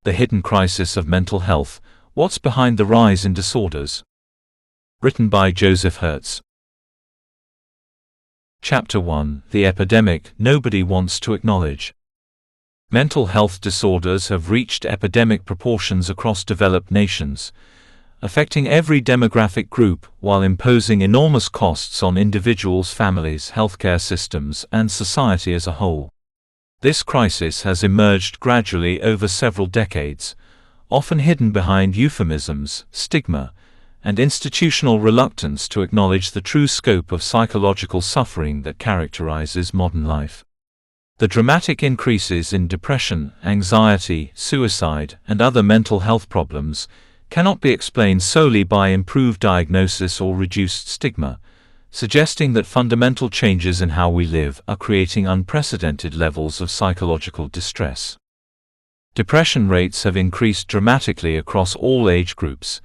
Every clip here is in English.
The Hidden Crisis of Mental Health: What's Behind the Rise in Disorders? Written by Joseph Hertz. Chapter 1: The Epidemic Nobody Wants to Acknowledge. Mental health disorders have reached epidemic proportions across developed nations, affecting every demographic group while imposing enormous costs on individuals, families, healthcare systems, and society as a whole. This crisis has emerged gradually over several decades, often hidden behind euphemisms, stigma, and institutional reluctance to acknowledge the true scope of psychological suffering that characterizes modern life. The dramatic increases in depression, anxiety, suicide, and other mental health problems cannot be explained solely by improved diagnosis or reduced stigma, suggesting that fundamental changes in how we live are creating unprecedented levels of psychological distress. Depression rates have increased dramatically across all age groups,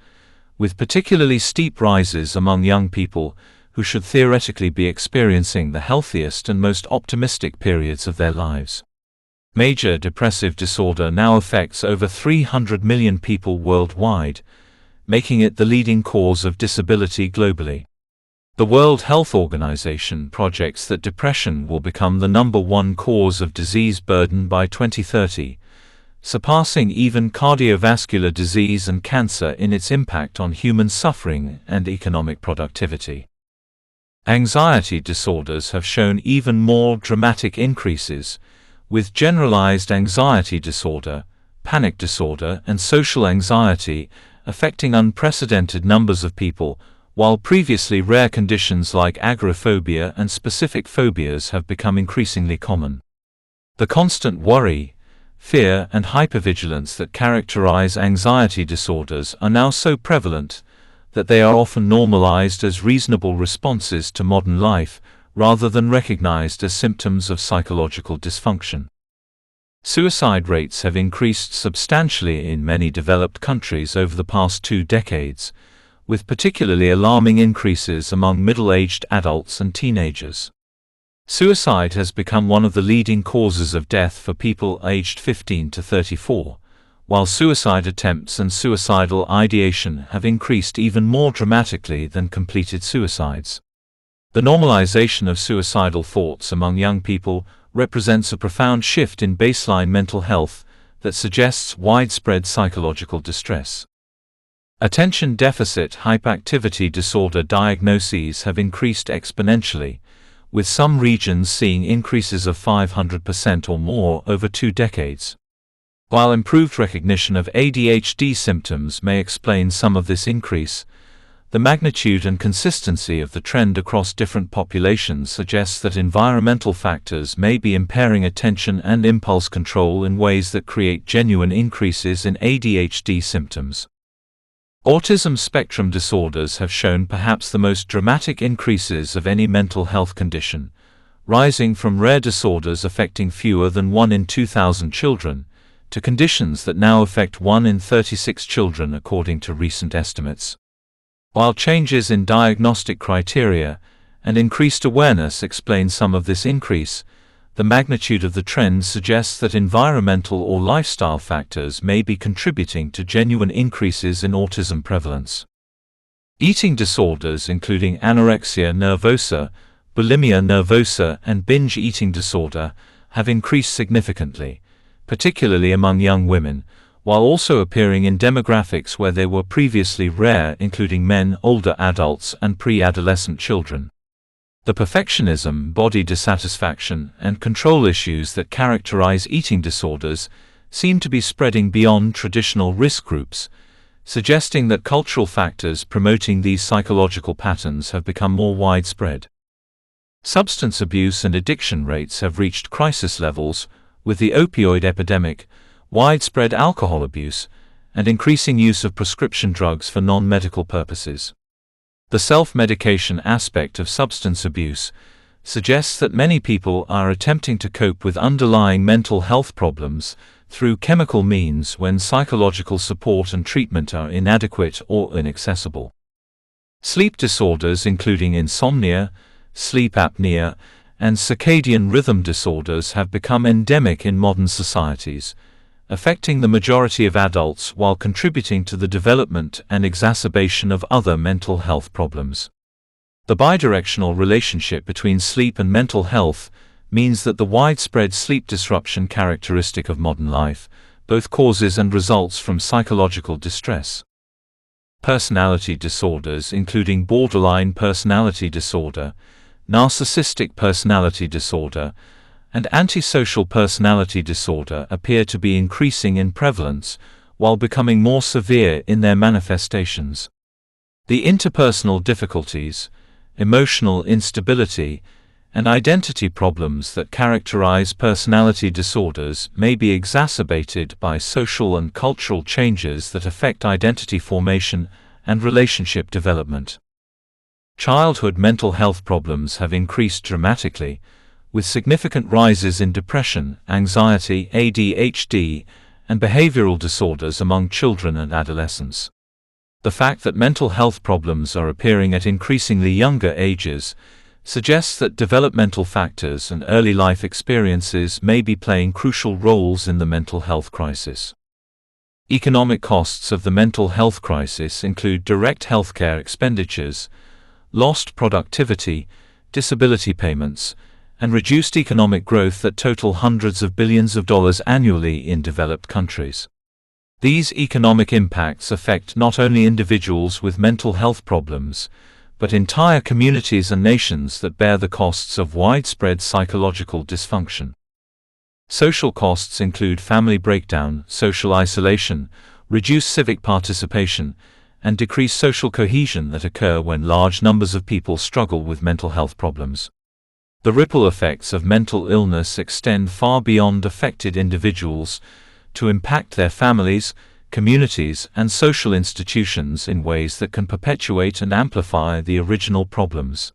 with particularly steep rises among young people who should theoretically be experiencing the healthiest and most optimistic periods of their lives. Major depressive disorder now affects over 300 million people worldwide, making it the leading cause of disability globally. The World Health Organization projects that depression will become the #1 cause of disease burden by 2030, surpassing even cardiovascular disease and cancer in its impact on human suffering and economic productivity. Anxiety disorders have shown even more dramatic increases, with generalized anxiety disorder, panic disorder, and social anxiety affecting unprecedented numbers of people, while previously rare conditions like agoraphobia and specific phobias have become increasingly common. The constant worry, fear, and hypervigilance that characterize anxiety disorders are now so prevalent that they are often normalized as reasonable responses to modern life, rather than recognized as symptoms of psychological dysfunction. Suicide rates have increased substantially in many developed countries over the past 2 decades, with particularly alarming increases among middle-aged adults and teenagers. Suicide has become one of the leading causes of death for people aged 15 to 34, while suicide attempts and suicidal ideation have increased even more dramatically than completed suicides. The normalization of suicidal thoughts among young people represents a profound shift in baseline mental health that suggests widespread psychological distress. Attention deficit hyperactivity disorder diagnoses have increased exponentially, with some regions seeing increases of 500% or more over 2 decades. While improved recognition of ADHD symptoms may explain some of this increase, the magnitude and consistency of the trend across different populations suggests that environmental factors may be impairing attention and impulse control in ways that create genuine increases in ADHD symptoms. Autism spectrum disorders have shown perhaps the most dramatic increases of any mental health condition, rising from rare disorders affecting fewer than 1 in 2,000 children, to conditions that now affect 1 in 36 children according to recent estimates. While changes in diagnostic criteria and increased awareness explain some of this increase, the magnitude of the trend suggests that environmental or lifestyle factors may be contributing to genuine increases in autism prevalence. Eating disorders including anorexia nervosa, bulimia nervosa, and binge eating disorder have increased significantly, particularly among young women, while also appearing in demographics where they were previously rare, including men, older adults, and pre-adolescent children. The perfectionism, body dissatisfaction, and control issues that characterize eating disorders seem to be spreading beyond traditional risk groups, suggesting that cultural factors promoting these psychological patterns have become more widespread. Substance abuse and addiction rates have reached crisis levels, with the opioid epidemic, widespread alcohol abuse, and increasing use of prescription drugs for non-medical purposes. The self-medication aspect of substance abuse suggests that many people are attempting to cope with underlying mental health problems through chemical means when psychological support and treatment are inadequate or inaccessible. Sleep disorders including insomnia, sleep apnea, and circadian rhythm disorders have become endemic in modern societies, affecting the majority of adults while contributing to the development and exacerbation of other mental health problems. The bidirectional relationship between sleep and mental health means that the widespread sleep disruption characteristic of modern life both causes and results from psychological distress. Personality disorders including borderline personality disorder, narcissistic personality disorder, and antisocial personality disorder appear to be increasing in prevalence while becoming more severe in their manifestations. The interpersonal difficulties, emotional instability, and identity problems that characterize personality disorders may be exacerbated by social and cultural changes that affect identity formation and relationship development. Childhood mental health problems have increased dramatically, with significant rises in depression, anxiety, ADHD, and behavioral disorders among children and adolescents. The fact that mental health problems are appearing at increasingly younger ages suggests that developmental factors and early life experiences may be playing crucial roles in the mental health crisis. Economic costs of the mental health crisis include direct healthcare expenditures, lost productivity, disability payments, and reduced economic growth that total hundreds of billions of dollars annually in developed countries. These economic impacts affect not only individuals with mental health problems, but entire communities and nations that bear the costs of widespread psychological dysfunction. Social costs include family breakdown, social isolation, reduced civic participation, and decreased social cohesion that occur when large numbers of people struggle with mental health problems. The ripple effects of mental illness extend far beyond affected individuals to impact their families, communities, and social institutions in ways that can perpetuate and amplify the original problems.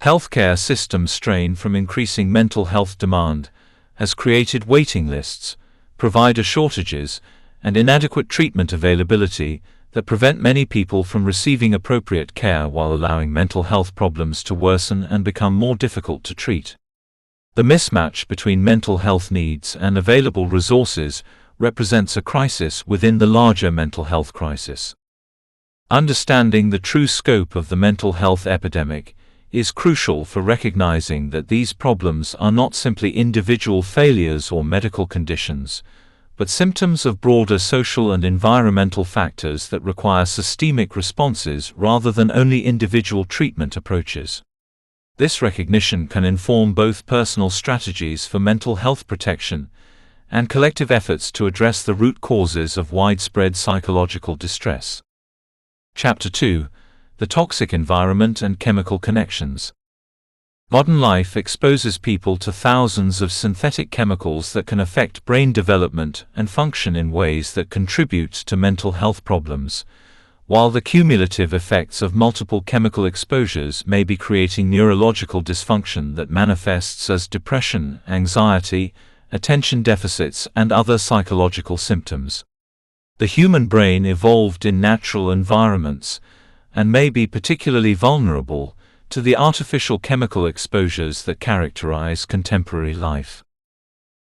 Healthcare system strain from increasing mental health demand has created waiting lists, provider shortages, and inadequate treatment availability that prevent many people from receiving appropriate care while allowing mental health problems to worsen and become more difficult to treat. The mismatch between mental health needs and available resources represents a crisis within the larger mental health crisis. Understanding the true scope of the mental health epidemic is crucial for recognizing that these problems are not simply individual failures or medical conditions, but symptoms of broader social and environmental factors that require systemic responses rather than only individual treatment approaches. This recognition can inform both personal strategies for mental health protection and collective efforts to address the root causes of widespread psychological distress. Chapter 2: The Toxic Environment and Chemical Connections. Modern life exposes people to thousands of synthetic chemicals that can affect brain development and function in ways that contribute to mental health problems, while the cumulative effects of multiple chemical exposures may be creating neurological dysfunction that manifests as depression, anxiety, attention deficits, and other psychological symptoms. The human brain evolved in natural environments and may be particularly vulnerable to the artificial chemical exposures that characterize contemporary life.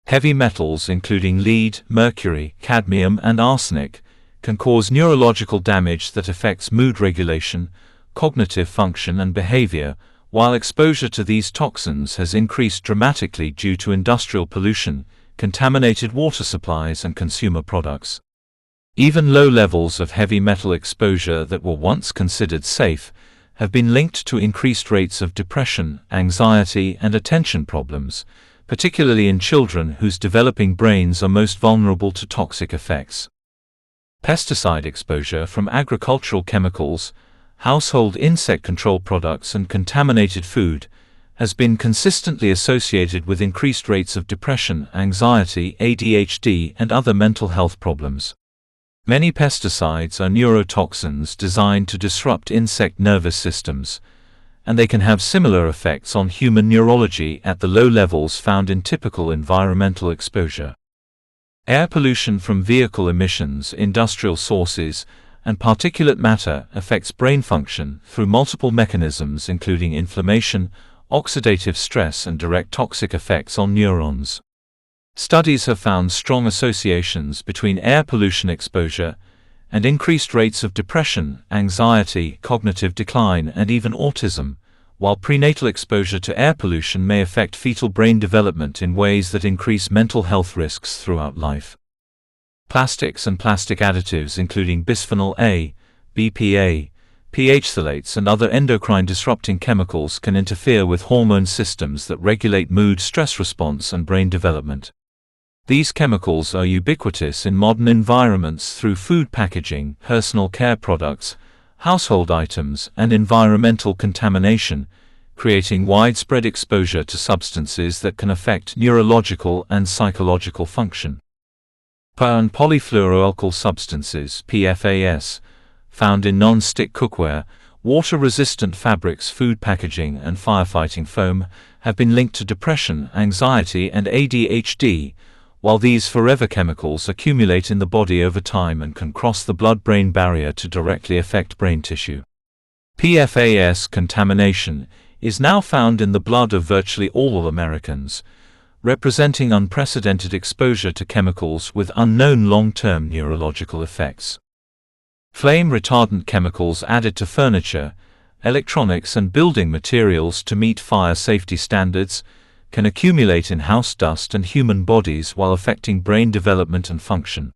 Heavy metals including lead, mercury, cadmium, and arsenic can cause neurological damage that affects mood regulation, cognitive function, and behavior, while exposure to these toxins has increased dramatically due to industrial pollution, contaminated water supplies, and consumer products. Even low levels of heavy metal exposure that were once considered safe have been linked to increased rates of depression, anxiety, and attention problems, particularly in children whose developing brains are most vulnerable to toxic effects. Pesticide exposure from agricultural chemicals, household insect control products, and contaminated food has been consistently associated with increased rates of depression, anxiety, ADHD, and other mental health problems. Many pesticides are neurotoxins designed to disrupt insect nervous systems, and they can have similar effects on human neurology at the low levels found in typical environmental exposure. Air pollution from vehicle emissions, industrial sources, and particulate matter affects brain function through multiple mechanisms including inflammation, oxidative stress, and direct toxic effects on neurons. Studies have found strong associations between air pollution exposure and increased rates of depression, anxiety, cognitive decline, and even autism, while prenatal exposure to air pollution may affect fetal brain development in ways that increase mental health risks throughout life. Plastics and plastic additives including bisphenol A, BPA, pH phthalates, and other endocrine-disrupting chemicals can interfere with hormone systems that regulate mood, stress response, and brain development. These chemicals are ubiquitous in modern environments through food packaging, personal care products, household items, and environmental contamination, creating widespread exposure to substances that can affect neurological and psychological function. PFAS and polyfluoroalkyl substances (PFAS), found in non-stick cookware, water-resistant fabrics, food packaging, and firefighting foam, have been linked to depression, anxiety, and ADHD, while these forever chemicals accumulate in the body over time and can cross the blood-brain barrier to directly affect brain tissue. PFAS contamination is now found in the blood of virtually all Americans, representing unprecedented exposure to chemicals with unknown long-term neurological effects. Flame-retardant chemicals added to furniture, electronics, and building materials to meet fire safety standards can accumulate in house dust and human bodies while affecting brain development and function.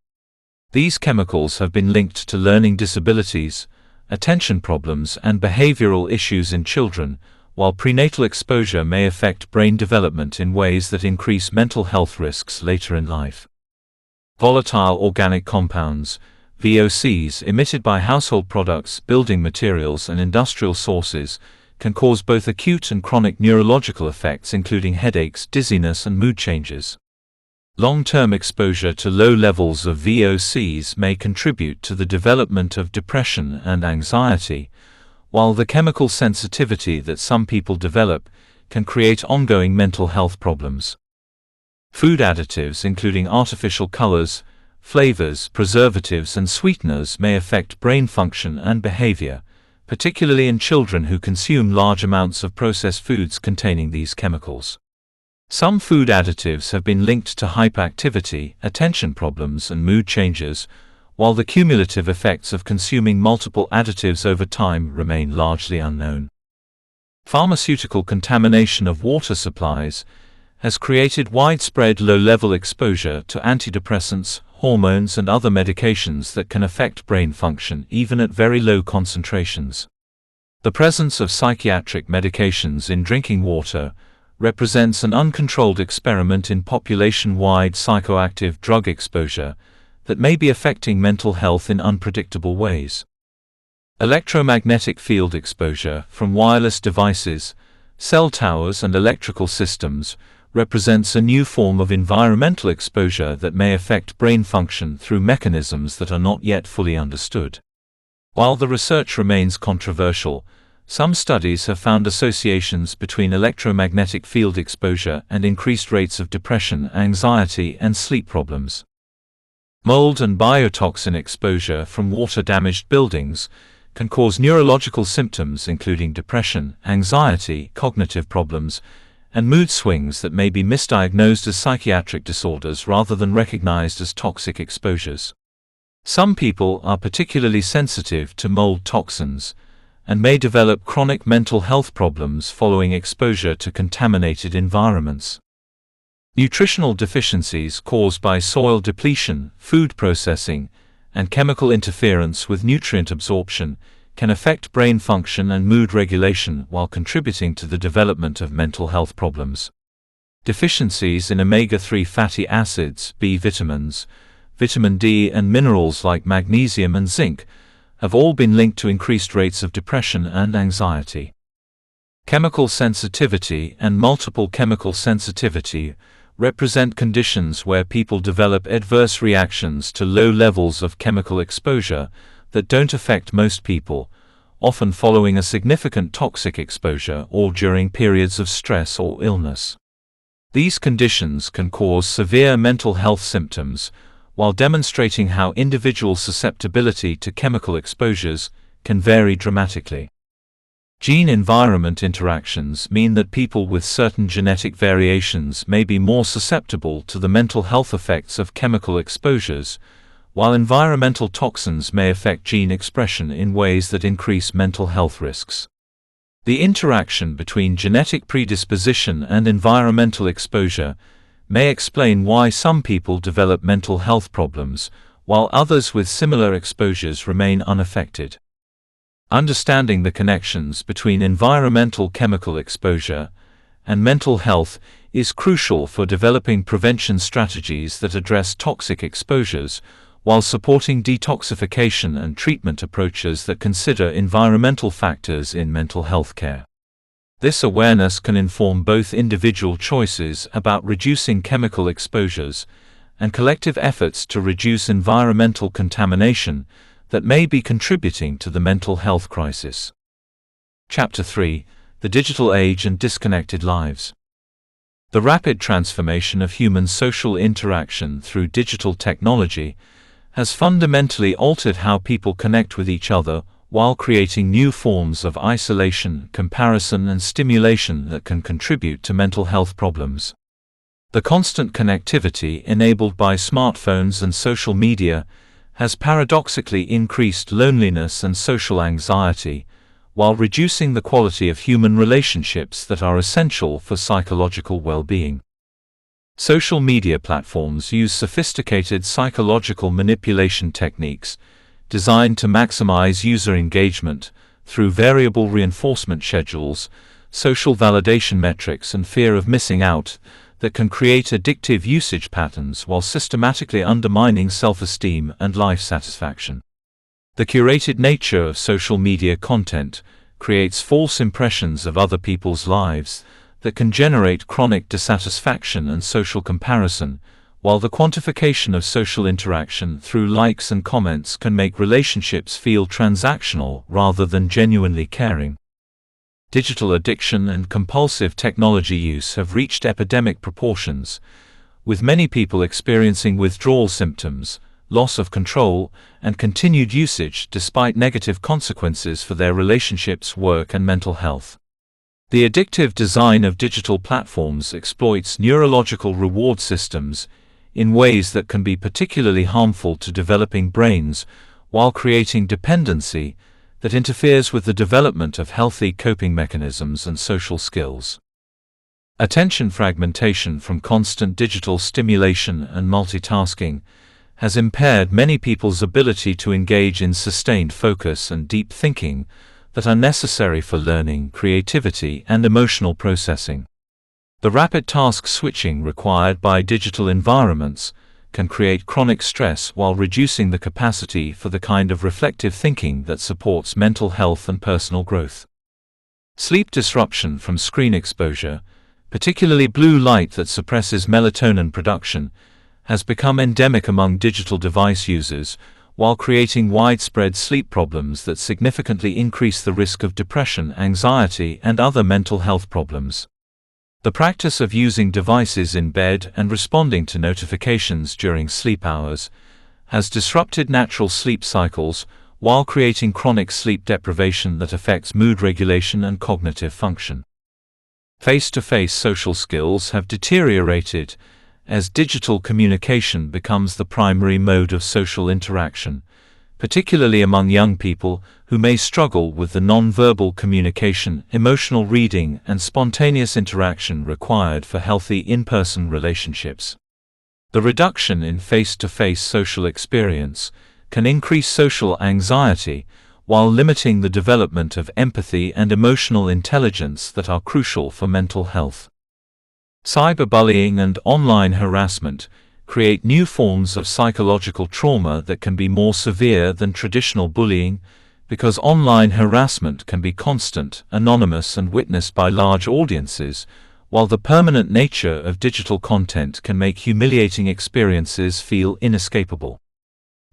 These chemicals have been linked to learning disabilities, attention problems, and behavioral issues in children, while prenatal exposure may affect brain development in ways that increase mental health risks later in life. Volatile organic compounds, VOCs, emitted by household products, building materials, and industrial sources can cause both acute and chronic neurological effects including headaches, dizziness, and mood changes. Long-term exposure to low levels of VOCs may contribute to the development of depression and anxiety, while the chemical sensitivity that some people develop can create ongoing mental health problems. Food additives including artificial colors, flavors, preservatives, and sweeteners may affect brain function and behavior, particularly in children who consume large amounts of processed foods containing these chemicals. Some food additives have been linked to hyperactivity, attention problems, and mood changes, while the cumulative effects of consuming multiple additives over time remain largely unknown. Pharmaceutical contamination of water supplies has created widespread low-level exposure to antidepressants, hormones, and other medications that can affect brain function even at very low concentrations. The presence of psychiatric medications in drinking water represents an uncontrolled experiment in population-wide psychoactive drug exposure that may be affecting mental health in unpredictable ways. Electromagnetic field exposure from wireless devices, cell towers, and electrical systems represents a new form of environmental exposure that may affect brain function through mechanisms that are not yet fully understood. While the research remains controversial, some studies have found associations between electromagnetic field exposure and increased rates of depression, anxiety, and sleep problems. Mold and biotoxin exposure from water-damaged buildings can cause neurological symptoms including depression, anxiety, cognitive problems, and mood swings that may be misdiagnosed as psychiatric disorders rather than recognized as toxic exposures. Some people are particularly sensitive to mold toxins and may develop chronic mental health problems following exposure to contaminated environments. Nutritional deficiencies caused by soil depletion, food processing, and chemical interference with nutrient absorption can affect brain function and mood regulation while contributing to the development of mental health problems. Deficiencies in omega-3 fatty acids, B vitamins, vitamin D, and minerals like magnesium and zinc have all been linked to increased rates of depression and anxiety. Chemical sensitivity and multiple chemical sensitivity represent conditions where people develop adverse reactions to low levels of chemical exposure that don't affect most people, often following a significant toxic exposure or during periods of stress or illness. These conditions can cause severe mental health symptoms, while demonstrating how individual susceptibility to chemical exposures can vary dramatically. Gene-environment interactions mean that people with certain genetic variations may be more susceptible to the mental health effects of chemical exposures, while environmental toxins may affect gene expression in ways that increase mental health risks. The interaction between genetic predisposition and environmental exposure may explain why some people develop mental health problems, while others with similar exposures remain unaffected. Understanding the connections between environmental chemical exposure and mental health is crucial for developing prevention strategies that address toxic exposures, while supporting detoxification and treatment approaches that consider environmental factors in mental health care. This awareness can inform both individual choices about reducing chemical exposures and collective efforts to reduce environmental contamination that may be contributing to the mental health crisis. Chapter 3: The Digital Age and Disconnected Lives. The rapid transformation of human social interaction through digital technology has fundamentally altered how people connect with each other, while creating new forms of isolation, comparison, and stimulation that can contribute to mental health problems. The constant connectivity enabled by smartphones and social media has paradoxically increased loneliness and social anxiety, while reducing the quality of human relationships that are essential for psychological well-being. Social media platforms use sophisticated psychological manipulation techniques designed to maximize user engagement through variable reinforcement schedules, social validation metrics, and fear of missing out that can create addictive usage patterns while systematically undermining self-esteem and life satisfaction. The curated nature of social media content creates false impressions of other people's lives that can generate chronic dissatisfaction and social comparison, while the quantification of social interaction through likes and comments can make relationships feel transactional rather than genuinely caring. Digital addiction and compulsive technology use have reached epidemic proportions, with many people experiencing withdrawal symptoms, loss of control, and continued usage despite negative consequences for their relationships, work, and mental health. The addictive design of digital platforms exploits neurological reward systems in ways that can be particularly harmful to developing brains, while creating dependency that interferes with the development of healthy coping mechanisms and social skills. Attention fragmentation from constant digital stimulation and multitasking has impaired many people's ability to engage in sustained focus and deep thinking that are necessary for learning, creativity, and emotional processing. The rapid task switching required by digital environments can create chronic stress while reducing the capacity for the kind of reflective thinking that supports mental health and personal growth. Sleep disruption from screen exposure, particularly blue light that suppresses melatonin production, has become endemic among digital device users, while creating widespread sleep problems that significantly increase the risk of depression, anxiety, and other mental health problems. The practice of using devices in bed and responding to notifications during sleep hours has disrupted natural sleep cycles, while creating chronic sleep deprivation that affects mood regulation and cognitive function. Face-to-face social skills have deteriorated as digital communication becomes the primary mode of social interaction, particularly among young people who may struggle with the non-verbal communication, emotional reading, and spontaneous interaction required for healthy in-person relationships. The reduction in face-to-face social experience can increase social anxiety, while limiting the development of empathy and emotional intelligence that are crucial for mental health. Cyberbullying and online harassment create new forms of psychological trauma that can be more severe than traditional bullying, because online harassment can be constant, anonymous, and witnessed by large audiences, while the permanent nature of digital content can make humiliating experiences feel inescapable.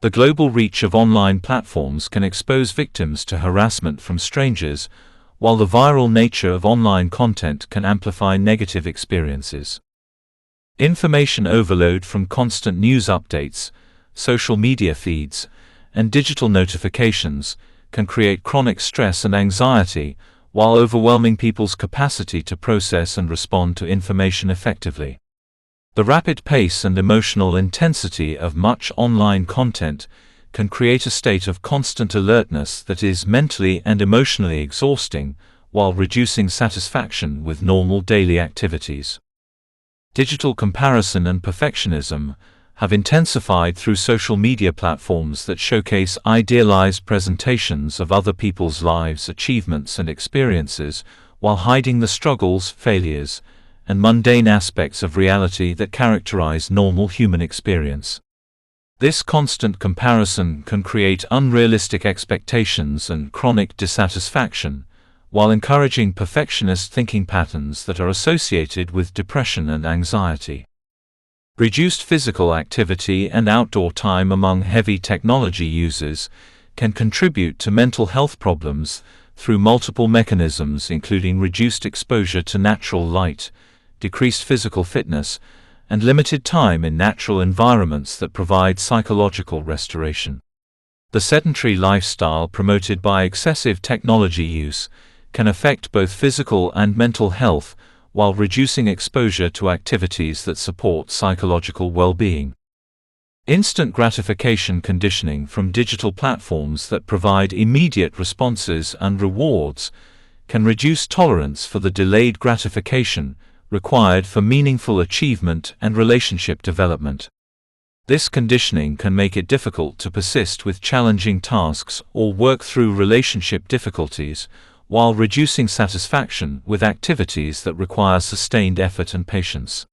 The global reach of online platforms can expose victims to harassment from strangers, while the viral nature of online content can amplify negative experiences. Information overload from constant news updates, social media feeds, and digital notifications can create chronic stress and anxiety, while overwhelming people's capacity to process and respond to information effectively. The rapid pace and emotional intensity of much online content can create a state of constant alertness that is mentally and emotionally exhausting, while reducing satisfaction with normal daily activities. Digital comparison and perfectionism have intensified through social media platforms that showcase idealized presentations of other people's lives, achievements, and experiences, while hiding the struggles, failures, and mundane aspects of reality that characterize normal human experience. This constant comparison can create unrealistic expectations and chronic dissatisfaction, while encouraging perfectionist thinking patterns that are associated with depression and anxiety. Reduced physical activity and outdoor time among heavy technology users can contribute to mental health problems through multiple mechanisms, including reduced exposure to natural light, decreased physical fitness, and limited time in natural environments that provide psychological restoration. The sedentary lifestyle promoted by excessive technology use can affect both physical and mental health, while reducing exposure to activities that support psychological well-being. Instant gratification conditioning from digital platforms that provide immediate responses and rewards can reduce tolerance for the delayed gratification required for meaningful achievement and relationship development. This conditioning can make it difficult to persist with challenging tasks or work through relationship difficulties, while reducing satisfaction with activities that require sustained effort and patience.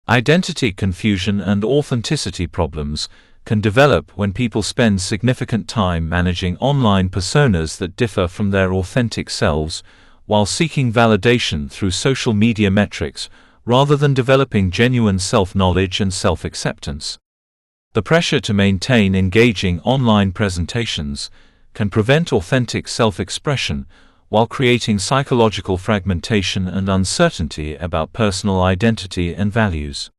Identity confusion and authenticity problems can develop when people spend significant time managing online personas that differ from their authentic selves, while seeking validation through social media metrics rather than developing genuine self-knowledge and self-acceptance. The pressure to maintain engaging online presentations can prevent authentic self-expression, while creating psychological fragmentation and uncertainty about personal identity and values.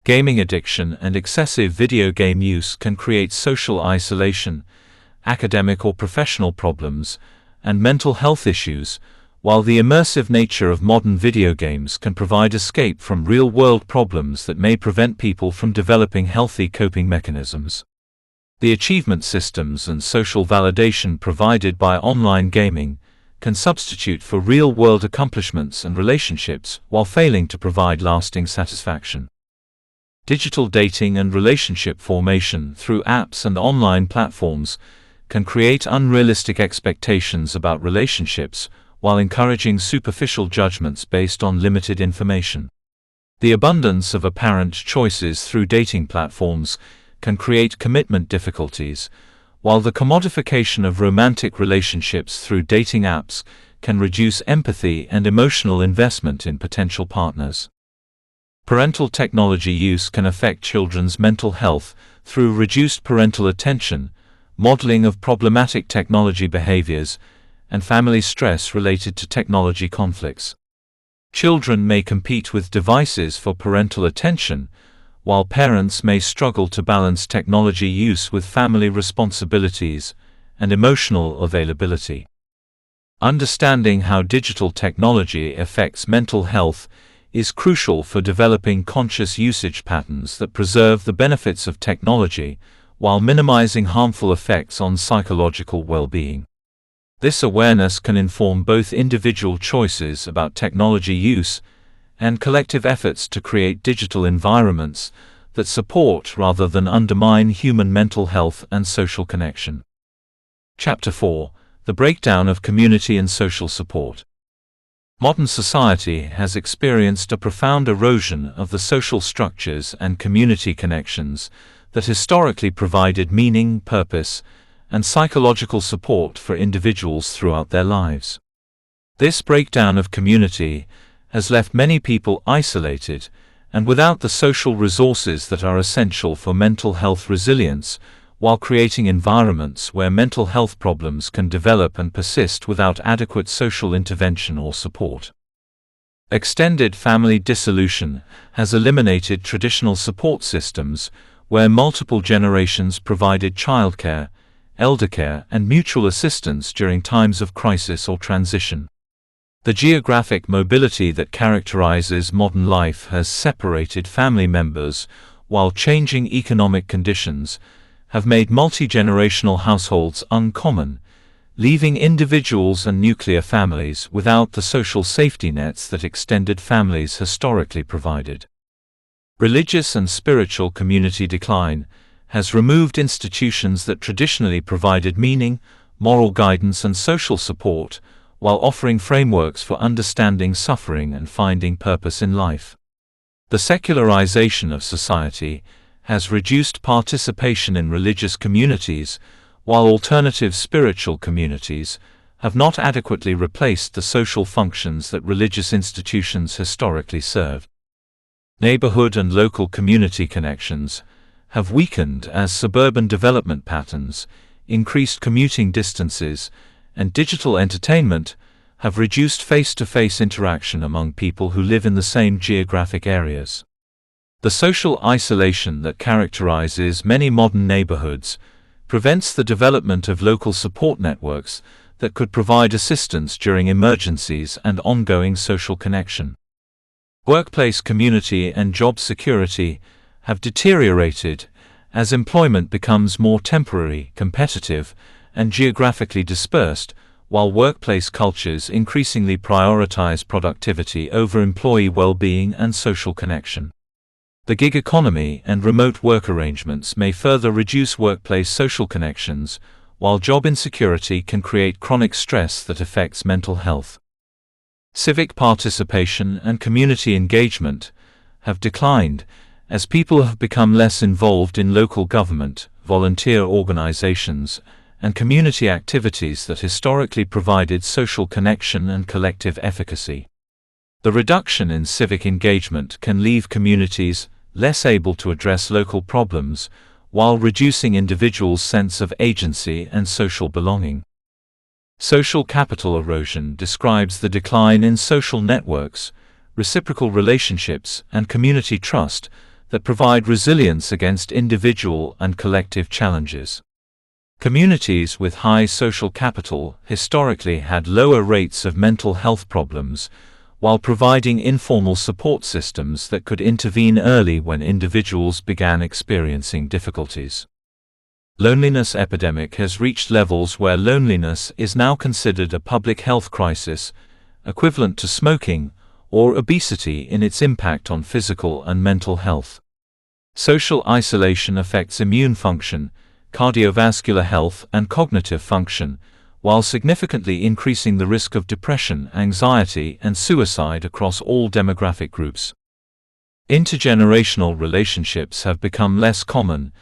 Gaming addiction and excessive video game use can create social isolation, academic or professional problems, and mental health issues, while the immersive nature of modern video games can provide escape from real-world problems that may prevent people from developing healthy coping mechanisms. The achievement systems and social validation provided by online gaming can substitute for real-world accomplishments and relationships while failing to provide lasting satisfaction. Digital dating and relationship formation through apps and online platforms can create unrealistic expectations about relationships, while encouraging superficial judgments based on limited information. The abundance of apparent choices through dating platforms can create commitment difficulties, while the commodification of romantic relationships through dating apps can reduce empathy and emotional investment in potential partners. Parental technology use can affect children's mental health through reduced parental attention, modeling of problematic technology behaviors, and family stress related to technology conflicts. Children may compete with devices for parental attention, while parents may struggle to balance technology use with family responsibilities and emotional availability. Understanding how digital technology affects mental health is crucial for developing conscious usage patterns that preserve the benefits of technology while minimizing harmful effects on psychological well-being. This awareness can inform both individual choices about technology use and collective efforts to create digital environments that support rather than undermine human mental health and social connection. Chapter 4: The breakdown of community and social support. Modern society has experienced a profound erosion of the social structures and community connections that historically provided meaning, purpose, and psychological support for individuals throughout their lives. This breakdown of community has left many people isolated and without the social resources that are essential for mental health resilience, while creating environments where mental health problems can develop and persist without adequate social intervention or support. Extended family dissolution has eliminated traditional support systems, where multiple generations provided childcare, eldercare, and mutual assistance during times of crisis or transition. The geographic mobility that characterizes modern life has separated family members, while changing economic conditions have made multi-generational households uncommon, leaving individuals and nuclear families without the social safety nets that extended families historically provided. Religious and spiritual community decline has removed institutions that traditionally provided meaning, moral guidance, and social support, while offering frameworks for understanding suffering and finding purpose in life. The secularization of society has reduced participation in religious communities, while alternative spiritual communities have not adequately replaced the social functions that religious institutions historically served. Neighborhood and local community connections have weakened as suburban development patterns, increased commuting distances, and digital entertainment have reduced face-to-face interaction among people who live in the same geographic areas. The social isolation that characterizes many modern neighborhoods prevents the development of local support networks that could provide assistance during emergencies and ongoing social connection. Workplace community and job security have deteriorated as employment becomes more temporary, competitive, and geographically dispersed, while workplace cultures increasingly prioritize productivity over employee well-being and social connection. The gig economy and remote work arrangements may further reduce workplace social connections, while job insecurity can create chronic stress that affects mental health. Civic participation and community engagement have declined as people have become less involved in local government, volunteer organizations, and community activities that historically provided social connection and collective efficacy. The reduction in civic engagement can leave communities less able to address local problems, while reducing individuals' sense of agency and social belonging. Social capital erosion describes the decline in social networks, reciprocal relationships, and community trust that provide resilience against individual and collective challenges. Communities with high social capital historically had lower rates of mental health problems, while providing informal support systems that could intervene early when individuals began experiencing difficulties. Loneliness epidemic has reached levels where loneliness is now considered a public health crisis, equivalent to smoking or obesity in its impact on physical and mental health. Social isolation affects immune function, cardiovascular health, and cognitive function, while significantly increasing the risk of depression, anxiety, and suicide across all demographic groups. Intergenerational relationships have become less common,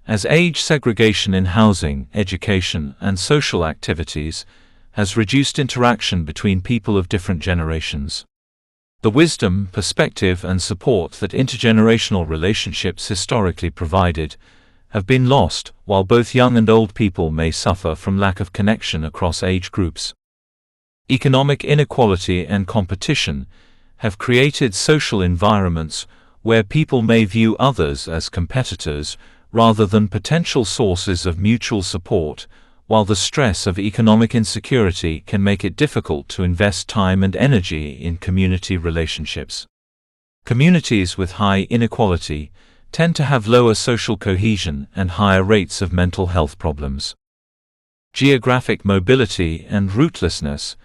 as age segregation in housing, education, and social activities has reduced interaction between people of different generations. The wisdom, perspective, and support that intergenerational relationships historically provided have been lost, while both young and old people may suffer from lack of connection across age groups. Economic inequality and competition have created social environments where people may view others as competitors rather than potential sources of mutual support, while the stress of economic insecurity can make it difficult to invest time and energy in community relationships. Communities with high inequality tend to have lower social cohesion and higher rates of mental health problems. Geographic mobility and rootlessness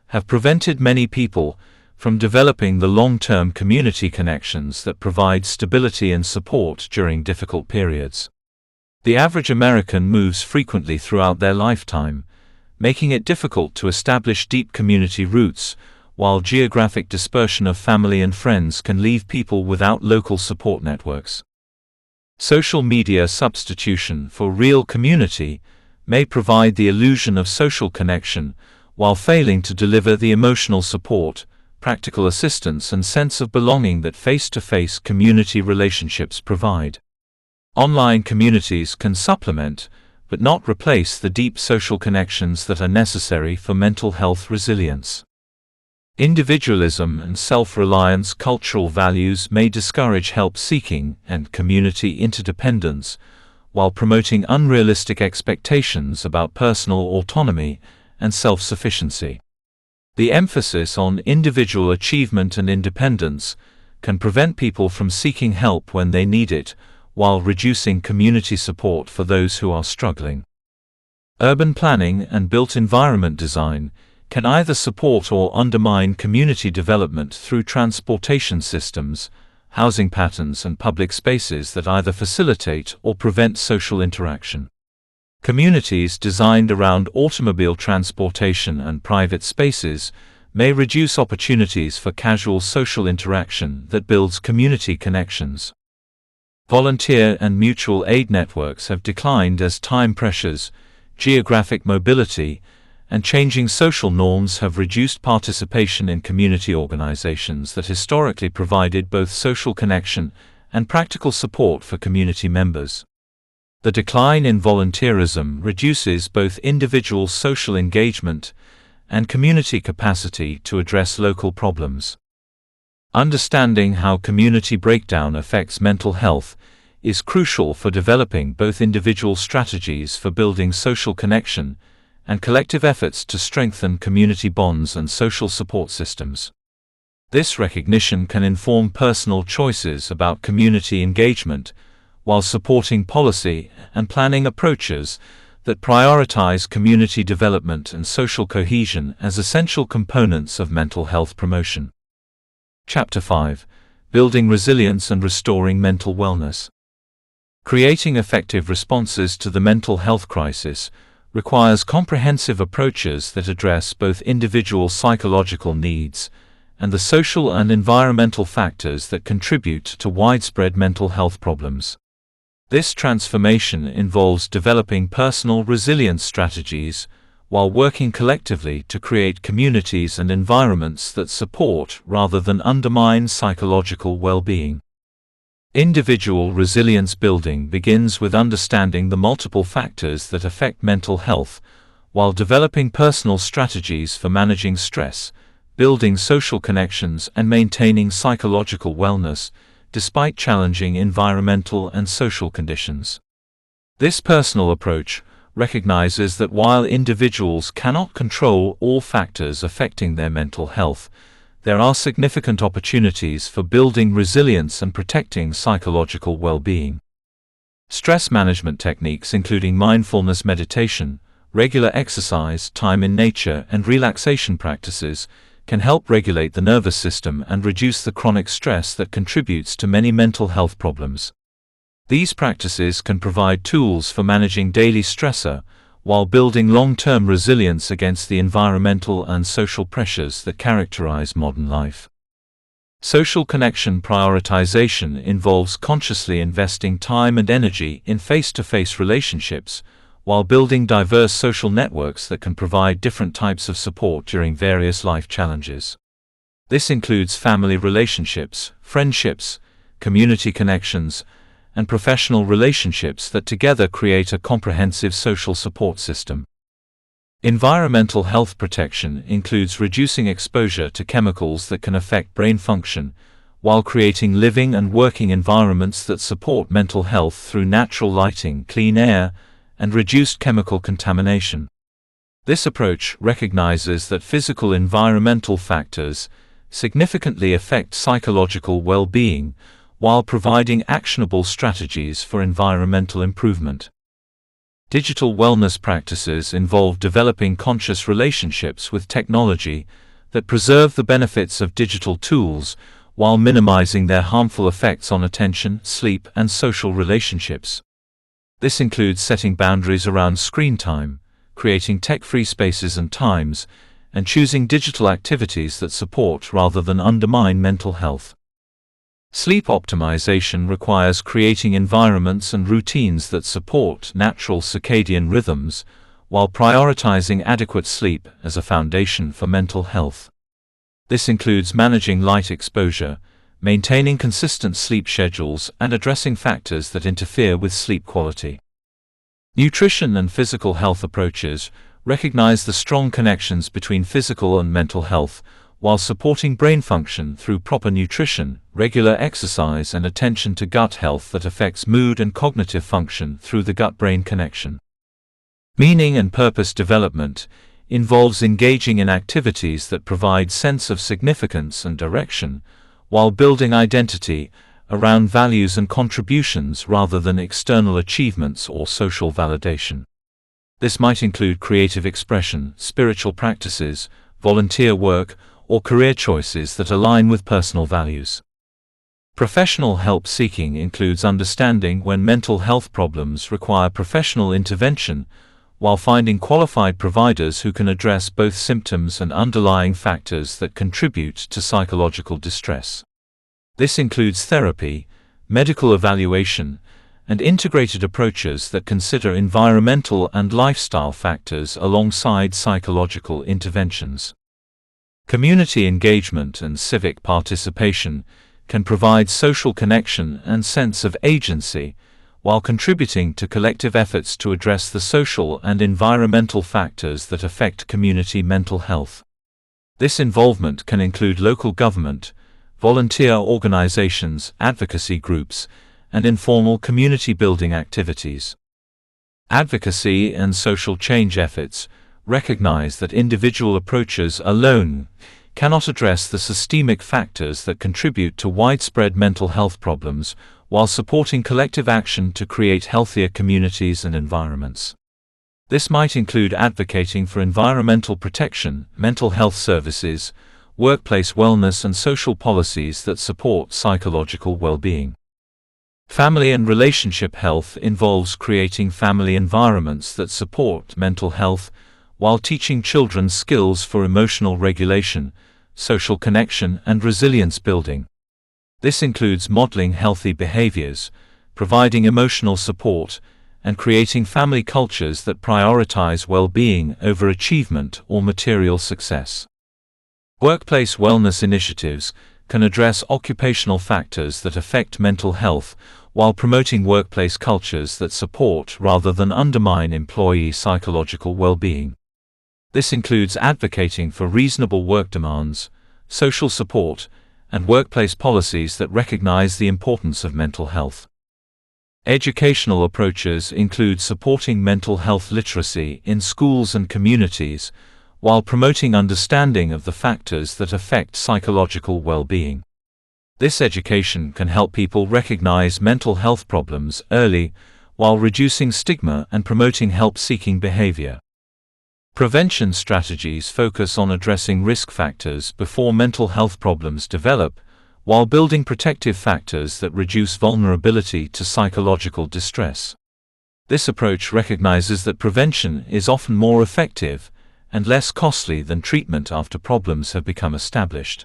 have prevented many people from developing the long-term community connections that provide stability and support during difficult periods. The average American moves frequently throughout their lifetime, making it difficult to establish deep community roots, while geographic dispersion of family and friends can leave people without local support networks. Social media substitution for real community may provide the illusion of social connection while failing to deliver the emotional support, practical assistance, and sense of belonging that face-to-face community relationships provide. Online communities can supplement, but not replace, the deep social connections that are necessary for mental health resilience. Individualism and self-reliance cultural values may discourage help-seeking and community interdependence, while promoting unrealistic expectations about personal autonomy and self-sufficiency. The emphasis on individual achievement and independence can prevent people from seeking help when they need it, while reducing community support for those who are struggling. Urban planning and built environment design can either support or undermine community development through transportation systems, housing patterns, and public spaces that either facilitate or prevent social interaction. Communities designed around automobile transportation and private spaces may reduce opportunities for casual social interaction that builds community connections. Volunteer and mutual aid networks have declined as time pressures, geographic mobility, and changing social norms have reduced participation in community organizations that historically provided both social connection and practical support for community members. The decline in volunteerism reduces both individual social engagement and community capacity to address local problems. Understanding how community breakdown affects mental health is crucial for developing both individual strategies for building social connection and collective efforts to strengthen community bonds and social support systems. This recognition can inform personal choices about community engagement, while supporting policy and planning approaches that prioritize community development and social cohesion as essential components of mental health promotion. Chapter 5: Building Resilience and Restoring Mental Wellness. Creating effective responses to the mental health crisis requires comprehensive approaches that address both individual psychological needs and the social and environmental factors that contribute to widespread mental health problems. This transformation involves developing personal resilience strategies while working collectively to create communities and environments that support rather than undermine psychological well-being. Individual resilience building begins with understanding the multiple factors that affect mental health, while developing personal strategies for managing stress, building social connections, and maintaining psychological wellness, despite challenging environmental and social conditions. This personal approach recognizes that while individuals cannot control all factors affecting their mental health, there are significant opportunities for building resilience and protecting psychological well-being. Stress management techniques including mindfulness meditation, regular exercise, time in nature, and relaxation practices can help regulate the nervous system and reduce the chronic stress that contributes to many mental health problems. These practices can provide tools for managing daily stressor, while building long-term resilience against the environmental and social pressures that characterize modern life. Social connection prioritization involves consciously investing time and energy in face-to-face relationships, while building diverse social networks that can provide different types of support during various life challenges. This includes family relationships, friendships, community connections, and professional relationships that together create a comprehensive social support system. Environmental health protection includes reducing exposure to chemicals that can affect brain function, while creating living and working environments that support mental health through natural lighting, clean air, and reduced chemical contamination. This approach recognizes that physical environmental factors significantly affect psychological well-being, while providing actionable strategies for environmental improvement. Digital wellness practices involve developing conscious relationships with technology that preserve the benefits of digital tools while minimizing their harmful effects on attention, sleep, and social relationships. This includes setting boundaries around screen time, creating tech-free spaces and times, and choosing digital activities that support rather than undermine mental health. Sleep optimization requires creating environments and routines that support natural circadian rhythms, while prioritizing adequate sleep as a foundation for mental health. This includes managing light exposure, maintaining consistent sleep schedules, and addressing factors that interfere with sleep quality. Nutrition and physical health approaches recognize the strong connections between physical and mental health, while supporting brain function through proper nutrition, regular exercise and attention to gut health that affects mood and cognitive function through the gut-brain connection. Meaning and purpose development involves engaging in activities that provide sense of significance and direction, while building identity around values and contributions rather than external achievements or social validation. This might include creative expression, spiritual practices, volunteer work, or career choices that align with personal values. Professional help seeking includes understanding when mental health problems require professional intervention, while finding qualified providers who can address both symptoms and underlying factors that contribute to psychological distress. This includes therapy, medical evaluation, and integrated approaches that consider environmental and lifestyle factors alongside psychological interventions. Community engagement and civic participation can provide social connection and sense of agency, while contributing to collective efforts to address the social and environmental factors that affect community mental health. This involvement can include local government, volunteer organizations, advocacy groups, and informal community-building activities. Advocacy and social change efforts recognize that individual approaches alone cannot address the systemic factors that contribute to widespread mental health problems, while supporting collective action to create healthier communities and environments. This might include advocating for environmental protection, mental health services, workplace wellness and social policies that support psychological well-being. Family and relationship health involves creating family environments that support mental health, while teaching children skills for emotional regulation, social connection and resilience building. This includes modeling healthy behaviors, providing emotional support, and creating family cultures that prioritize well-being over achievement or material success. Workplace wellness initiatives can address occupational factors that affect mental health, while promoting workplace cultures that support rather than undermine employee psychological well-being. This includes advocating for reasonable work demands, social support, and workplace policies that recognize the importance of mental health. Educational approaches include supporting mental health literacy in schools and communities, while promoting understanding of the factors that affect psychological well-being. This education can help people recognize mental health problems early, while reducing stigma and promoting help-seeking behavior. Prevention strategies focus on addressing risk factors before mental health problems develop, while building protective factors that reduce vulnerability to psychological distress. This approach recognizes that prevention is often more effective and less costly than treatment after problems have become established.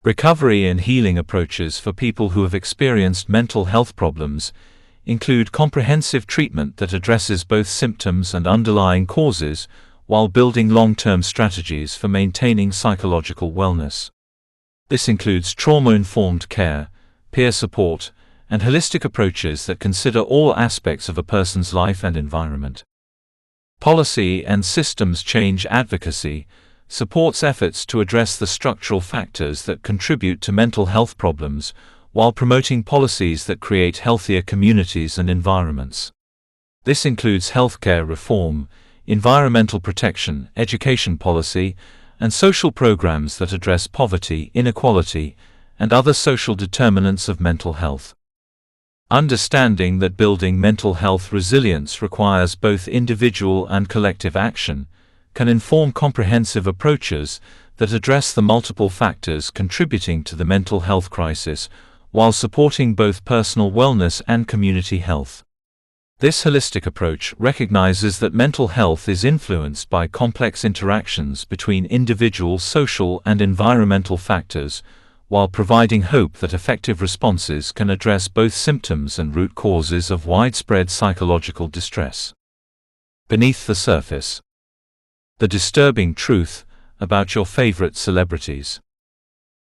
Recovery and healing approaches for people who have experienced mental health problems include comprehensive treatment that addresses both symptoms and underlying causes, while building long-term strategies for maintaining psychological wellness. This includes trauma-informed care, peer support, and holistic approaches that consider all aspects of a person's life and environment. Policy and systems change advocacy supports efforts to address the structural factors that contribute to mental health problems, while promoting policies that create healthier communities and environments. This includes healthcare reform, environmental protection, education policy, and social programs that address poverty, inequality, and other social determinants of mental health. Understanding that building mental health resilience requires both individual and collective action can inform comprehensive approaches that address the multiple factors contributing to the mental health crisis, while supporting both personal wellness and community health. This holistic approach recognizes that mental health is influenced by complex interactions between individual, social, and environmental factors, while providing hope that effective responses can address both symptoms and root causes of widespread psychological distress. Beneath the surface. The disturbing truth about your favorite celebrities.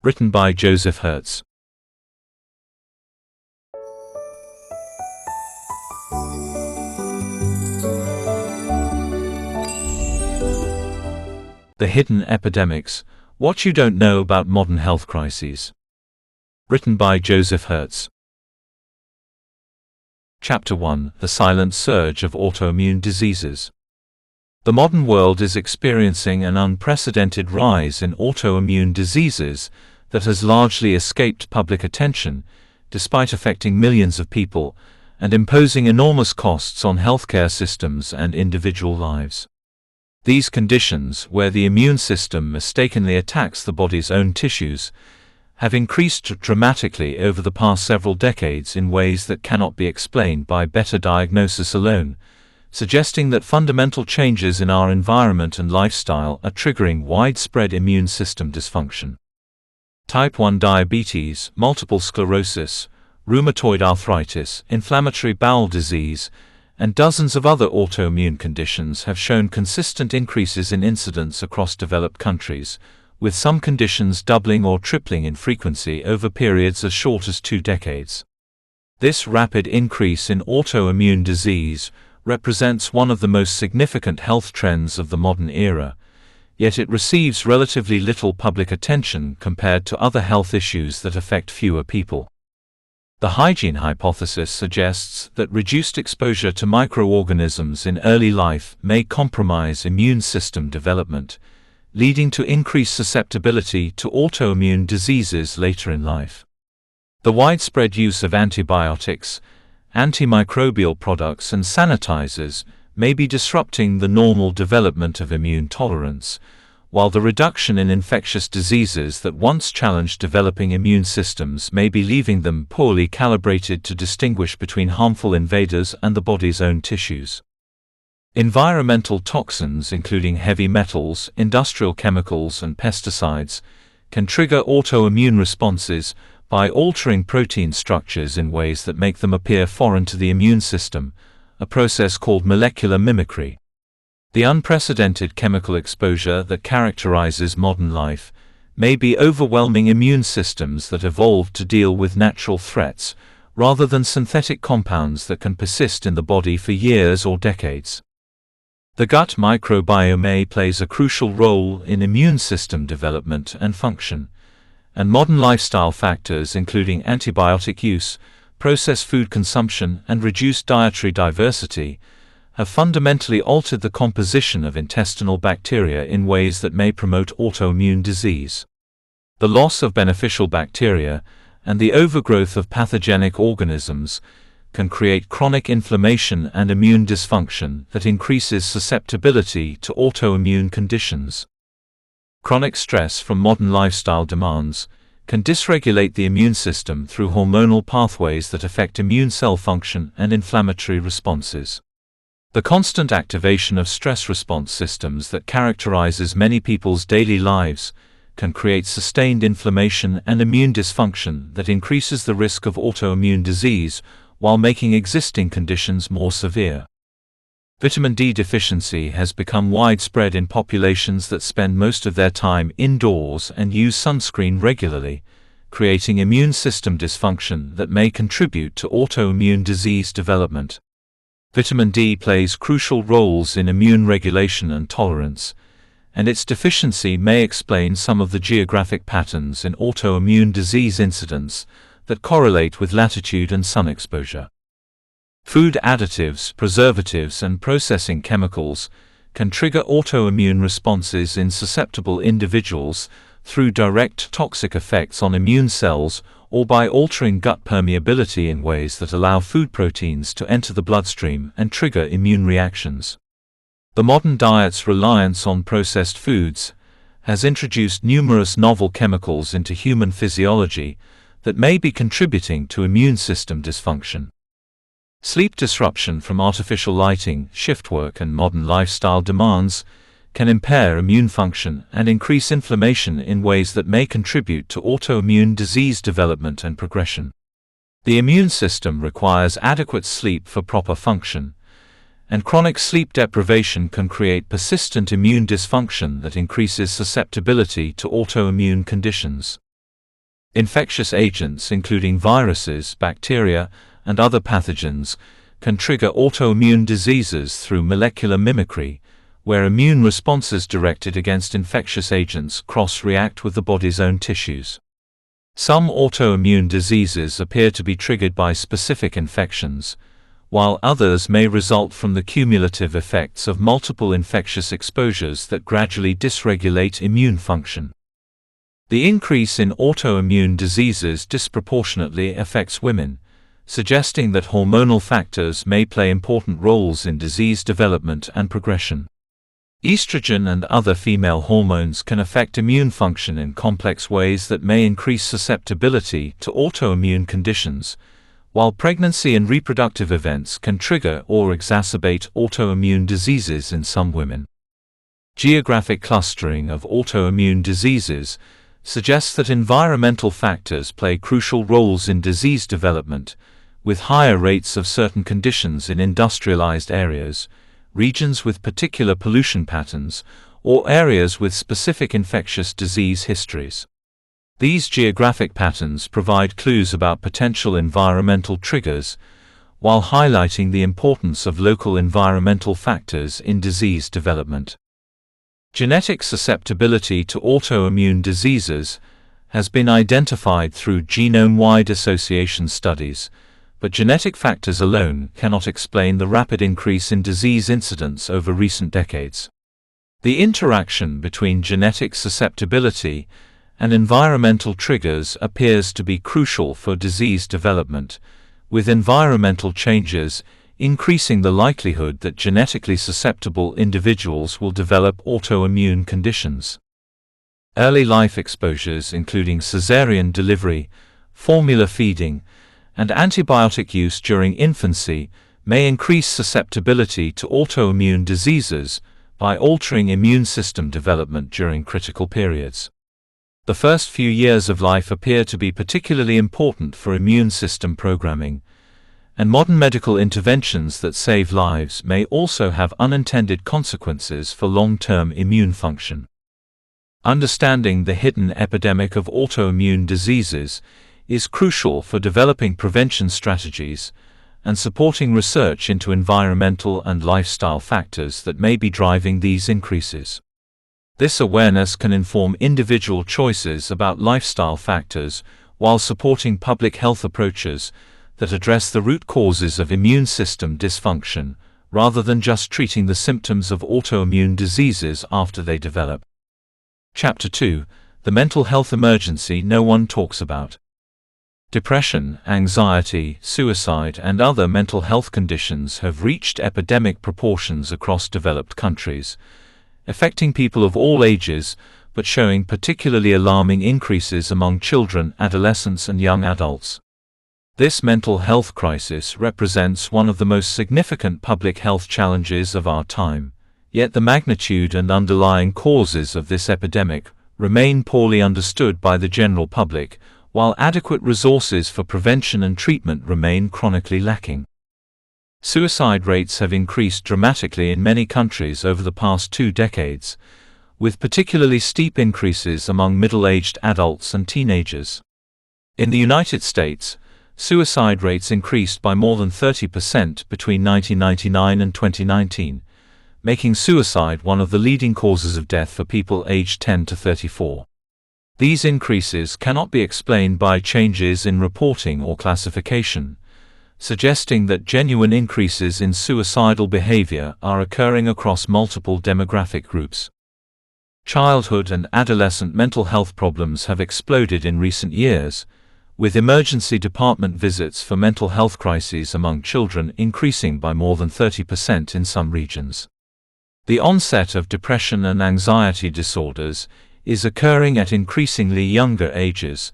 Written by Joseph Hertz. The Hidden Epidemics, What You Don't Know About Modern Health Crises. Written by Joseph Hertz. Chapter 1: The Silent Surge of Autoimmune Diseases. The modern world is experiencing an unprecedented rise in autoimmune diseases that has largely escaped public attention, despite affecting millions of people and imposing enormous costs on healthcare systems and individual lives. These conditions, where the immune system mistakenly attacks the body's own tissues, have increased dramatically over the past several decades in ways that cannot be explained by better diagnosis alone, suggesting that fundamental changes in our environment and lifestyle are triggering widespread immune system dysfunction. Type 1 diabetes, multiple sclerosis, rheumatoid arthritis, inflammatory bowel disease, and dozens of other autoimmune conditions have shown consistent increases in incidence across developed countries, with some conditions doubling or tripling in frequency over periods as short as 2 decades. This rapid increase in autoimmune disease represents one of the most significant health trends of the modern era, yet it receives relatively little public attention compared to other health issues that affect fewer people. The hygiene hypothesis suggests that reduced exposure to microorganisms in early life may compromise immune system development, leading to increased susceptibility to autoimmune diseases later in life. The widespread use of antibiotics, antimicrobial products, and sanitizers may be disrupting the normal development of immune tolerance, while the reduction in infectious diseases that once challenged developing immune systems may be leaving them poorly calibrated to distinguish between harmful invaders and the body's own tissues. Environmental toxins, including heavy metals, industrial chemicals, and pesticides, can trigger autoimmune responses by altering protein structures in ways that make them appear foreign to the immune system, a process called molecular mimicry. The unprecedented chemical exposure that characterizes modern life may be overwhelming immune systems that evolved to deal with natural threats, rather than synthetic compounds that can persist in the body for years or decades. The gut microbiome plays a crucial role in immune system development and function, and modern lifestyle factors including antibiotic use, processed food consumption, and reduced dietary diversity have fundamentally altered the composition of intestinal bacteria in ways that may promote autoimmune disease. The loss of beneficial bacteria and the overgrowth of pathogenic organisms can create chronic inflammation and immune dysfunction that increases susceptibility to autoimmune conditions. Chronic stress from modern lifestyle demands can dysregulate the immune system through hormonal pathways that affect immune cell function and inflammatory responses. The constant activation of stress response systems that characterizes many people's daily lives can create sustained inflammation and immune dysfunction that increases the risk of autoimmune disease while making existing conditions more severe. Vitamin D deficiency has become widespread in populations that spend most of their time indoors and use sunscreen regularly, creating immune system dysfunction that may contribute to autoimmune disease development. Vitamin D plays crucial roles in immune regulation and tolerance, and its deficiency may explain some of the geographic patterns in autoimmune disease incidence that correlate with latitude and sun exposure. Food additives, preservatives, and processing chemicals can trigger autoimmune responses in susceptible individuals through direct toxic effects on immune cells or by altering gut permeability in ways that allow food proteins to enter the bloodstream and trigger immune reactions. The modern diet's reliance on processed foods has introduced numerous novel chemicals into human physiology that may be contributing to immune system dysfunction. Sleep disruption from artificial lighting, shift work, and modern lifestyle demands can impair immune function and increase inflammation in ways that may contribute to autoimmune disease development and progression. The immune system requires adequate sleep for proper function, and chronic sleep deprivation can create persistent immune dysfunction that increases susceptibility to autoimmune conditions. Infectious agents, including viruses, bacteria, and other pathogens, can trigger autoimmune diseases through molecular mimicry, where immune responses directed against infectious agents cross-react with the body's own tissues. Some autoimmune diseases appear to be triggered by specific infections, while others may result from the cumulative effects of multiple infectious exposures that gradually dysregulate immune function. The increase in autoimmune diseases disproportionately affects women, suggesting that hormonal factors may play important roles in disease development and progression. Estrogen and other female hormones can affect immune function in complex ways that may increase susceptibility to autoimmune conditions, while pregnancy and reproductive events can trigger or exacerbate autoimmune diseases in some women. Geographic clustering of autoimmune diseases suggests that environmental factors play crucial roles in disease development, with higher rates of certain conditions in industrialized areas, regions with particular pollution patterns, or areas with specific infectious disease histories. These geographic patterns provide clues about potential environmental triggers, while highlighting the importance of local environmental factors in disease development. Genetic susceptibility to autoimmune diseases has been identified through genome-wide association studies, but genetic factors alone cannot explain the rapid increase in disease incidence over recent decades. The interaction between genetic susceptibility and environmental triggers appears to be crucial for disease development, with environmental changes increasing the likelihood that genetically susceptible individuals will develop autoimmune conditions. Early life exposures including cesarean delivery, formula feeding, and antibiotic use during infancy may increase susceptibility to autoimmune diseases by altering immune system development during critical periods. The first few years of life appear to be particularly important for immune system programming, and modern medical interventions that save lives may also have unintended consequences for long-term immune function. Understanding the hidden epidemic of autoimmune diseases is crucial for developing prevention strategies and supporting research into environmental and lifestyle factors that may be driving these increases. This awareness can inform individual choices about lifestyle factors while supporting public health approaches that address the root causes of immune system dysfunction, rather than just treating the symptoms of autoimmune diseases after they develop. Chapter 2: The Mental Health Emergency No One Talks About. Depression, anxiety, suicide, and other mental health conditions have reached epidemic proportions across developed countries, affecting people of all ages, but showing particularly alarming increases among children, adolescents, and young adults. This mental health crisis represents one of the most significant public health challenges of our time, yet the magnitude and underlying causes of this epidemic remain poorly understood by the general public, while adequate resources for prevention and treatment remain chronically lacking. Suicide rates have increased dramatically in many countries over the past 2 decades, with particularly steep increases among middle-aged adults and teenagers. In the United States, suicide rates increased by more than 30% between 1999 and 2019, making suicide one of the leading causes of death for people aged 10 to 34. These increases cannot be explained by changes in reporting or classification, suggesting that genuine increases in suicidal behavior are occurring across multiple demographic groups. Childhood and adolescent mental health problems have exploded in recent years, with emergency department visits for mental health crises among children increasing by more than 30% in some regions. The onset of depression and anxiety disorders is occurring at increasingly younger ages,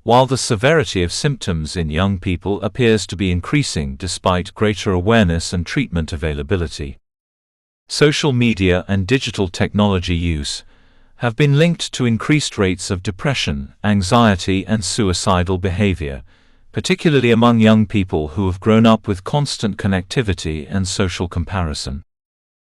while the severity of symptoms in young people appears to be increasing despite greater awareness and treatment availability. Social media and digital technology use have been linked to increased rates of depression, anxiety, and suicidal behavior, particularly among young people who have grown up with constant connectivity and social comparison.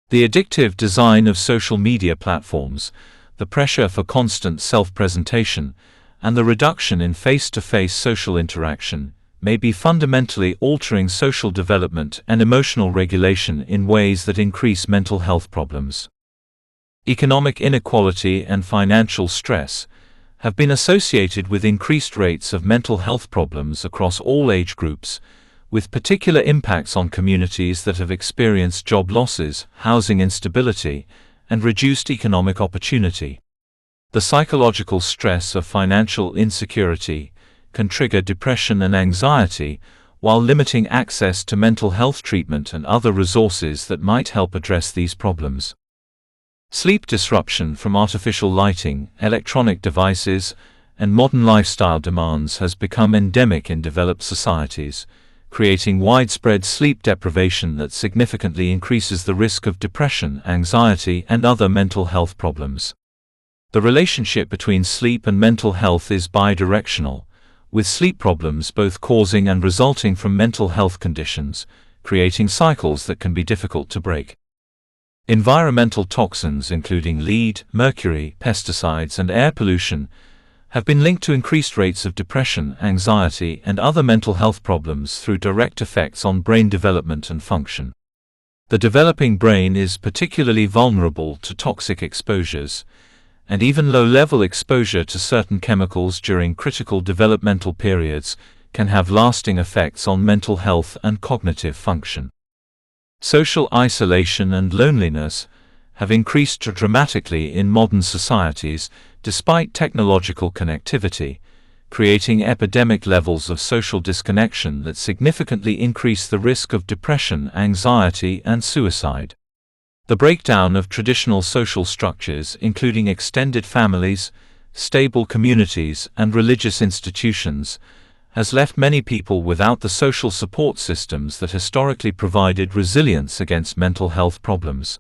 The addictive design of social media platforms, the pressure for constant self-presentation, and the reduction in face-to-face social interaction may be fundamentally altering social development and emotional regulation in ways that increase mental health problems. Economic inequality and financial stress have been associated with increased rates of mental health problems across all age groups, with particular impacts on communities that have experienced job losses, housing instability, and reduced economic opportunity. The psychological stress of financial insecurity can trigger depression and anxiety, while limiting access to mental health treatment and other resources that might help address these problems. Sleep disruption from artificial lighting, electronic devices, and modern lifestyle demands has become endemic in developed societies, creating widespread sleep deprivation that significantly increases the risk of depression, anxiety, and other mental health problems. The relationship between sleep and mental health is bidirectional, with sleep problems both causing and resulting from mental health conditions, creating cycles that can be difficult to break. Environmental toxins including lead, mercury, pesticides, and air pollution have been linked to increased rates of depression, anxiety, and other mental health problems through direct effects on brain development and function. The developing brain is particularly vulnerable to toxic exposures, and even low-level exposure to certain chemicals during critical developmental periods can have lasting effects on mental health and cognitive function. Social isolation and loneliness have increased dramatically in modern societies despite technological connectivity, creating epidemic levels of social disconnection that significantly increase the risk of depression, anxiety, and suicide. The breakdown of traditional social structures, including extended families, stable communities, and religious institutions, has left many people without the social support systems that historically provided resilience against mental health problems.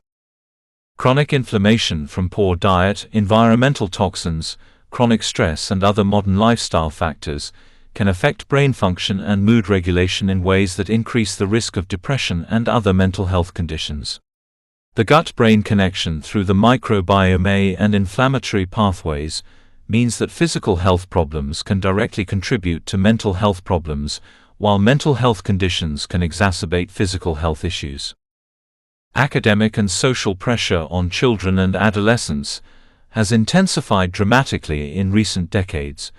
Chronic inflammation from poor diet, environmental toxins, chronic stress, and other modern lifestyle factors can affect brain function and mood regulation in ways that increase the risk of depression and other mental health conditions. The gut-brain connection through the microbiome and inflammatory pathways means that physical health problems can directly contribute to mental health problems, while mental health conditions can exacerbate physical health issues. Academic and social pressure on children and adolescents has intensified dramatically in recent decades,